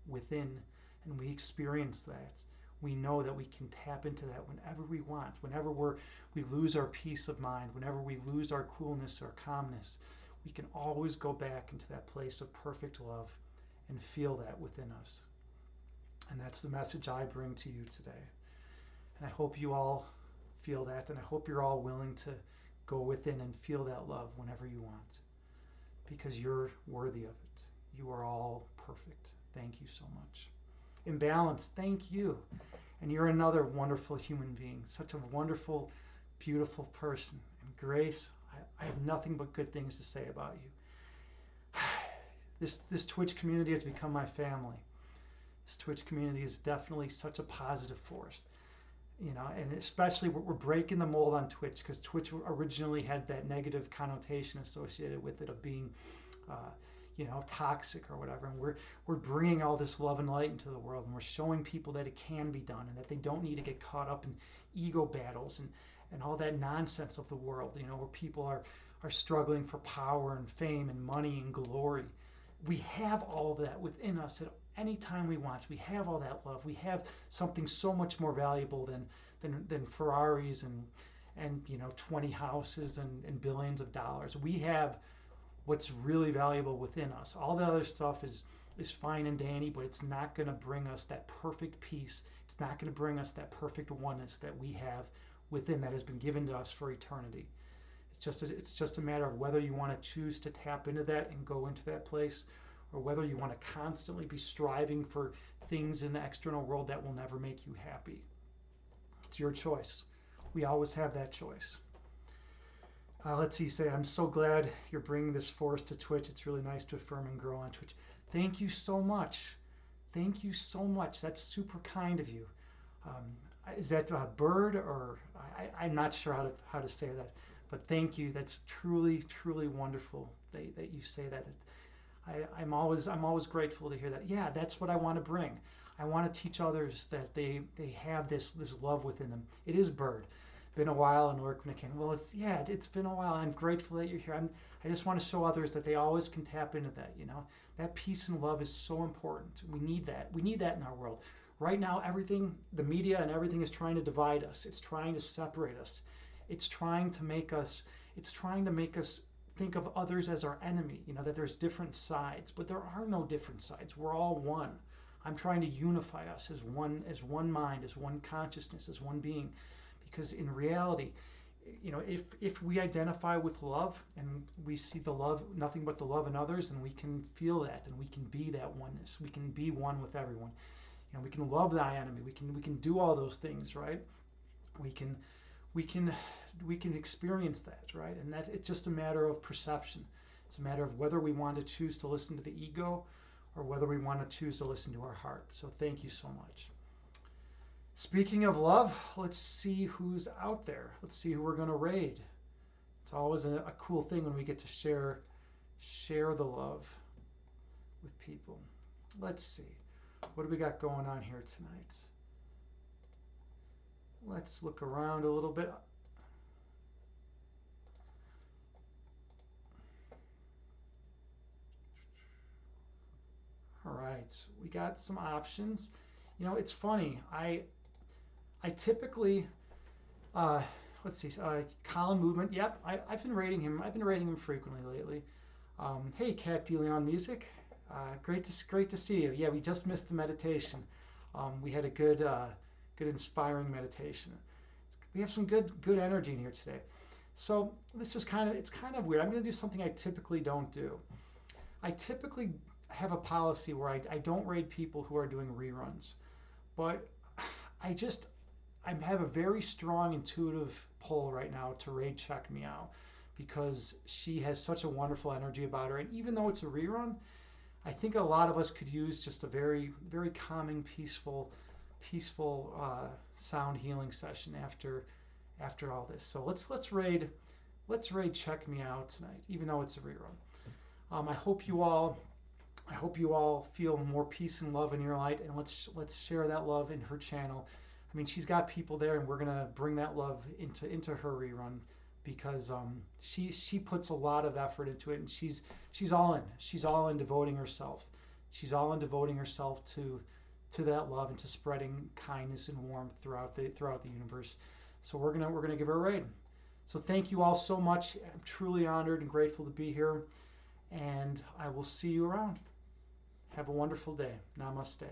within, and we experience that, we know that we can tap into that whenever we want. Whenever we lose our peace of mind, whenever we lose our coolness or calmness, we can always go back into that place of perfect love and feel that within us. And that's the message I bring to you today. And I hope you all feel that, and I hope you're all willing to go within and feel that love whenever you want, because you're worthy of it. You are all perfect. Thank you so much. Imbalance, thank you. And you're another wonderful human being, such a wonderful, beautiful person. And Grace, I have nothing but good things to say about you. This Twitch community has become my family. This Twitch community is definitely such a positive force. And especially we're breaking the mold on Twitch, because Twitch originally had that negative connotation associated with it of being, toxic or whatever. And we're bringing all this love and light into the world, and we're showing people that it can be done, and that they don't need to get caught up in ego battles and all that nonsense of the world. Where people are struggling for power and fame and money and glory. We have all of that within us at any time we want. We have all that love. We have something so much more valuable than Ferraris and 20 houses and billions of dollars. We have what's really valuable within us. All that other stuff is fine and dandy, but it's not going to bring us that perfect peace. It's not going to bring us that perfect oneness that we have within, that has been given to us for eternity. It's just a matter of whether you want to choose to tap into that and go into that place, or whether you want to constantly be striving for things in the external world that will never make you happy. It's your choice. We always have that choice. Let's see, I'm so glad you're bringing this force to Twitch. It's really nice to affirm and grow on Twitch. Thank you so much. Thank you so much. That's super kind of you. Is that a bird, or I'm not sure how to say that, but thank you. That's truly, truly wonderful that you say that. I'm always grateful to hear that. Yeah, that's what I want to bring. I want to teach others that they have this love within them. It is Bird. Been a while, and Lurk McCann. Well, it's been a while. I'm grateful that you're here. I just want to show others that they always can tap into that. That peace and love is so important. We need that. We need that in our world. Right now, everything, the media and everything, is trying to divide us. It's trying to separate us. It's trying to make us think of others as our enemy, that there's different sides, but there are no different sides. We're all one. I'm trying to unify us as one mind, as one consciousness, as one being, because in reality, if we identify with love and we see the love, nothing but the love in others, and we can feel that, and we can be that oneness. We can be one with everyone. We can love thy enemy. We can do all those things, right? We can experience that, right? And that it's just a matter of perception. It's a matter of whether we want to choose to listen to the ego, or whether we want to choose to listen to our heart. So thank you so much. Speaking of love, let's see who's out there. Let's see who we're going to raid. It's always a cool thing when we get to share the love with people. Let's see. What do we got going on here tonight? Let's look around a little bit. All right, we got some options. It's funny. I typically, let's see, Colin Movement. Yep, I've been rating him. I've been rating him frequently lately. Hey, Cat DeLeon Music. Great to see you. Yeah, we just missed the meditation. We had a good inspiring meditation. We have some good energy in here today. So this is kind of weird. I'm going to do something I typically don't do. I typically have a policy where I don't raid people who are doing reruns, but I have a very strong intuitive pull right now to raid Check Meow, because she has such a wonderful energy about her, and even though it's a rerun, I think a lot of us could use just a very, very calming, peaceful sound healing session after all this. So let's raid Check Me Out tonight, even though it's a rerun. I hope you all feel more peace and love in your light, and let's share that love in her channel. I mean, she's got people there, and we're gonna bring that love into her rerun, because she puts a lot of effort into it, and she's all in. She's all in devoting herself. She's all in devoting herself to that love and to spreading kindness and warmth throughout the universe. So we're gonna give her a raid. So thank you all so much. I'm truly honored and grateful to be here, and I will see you around. Have a wonderful day. Namaste.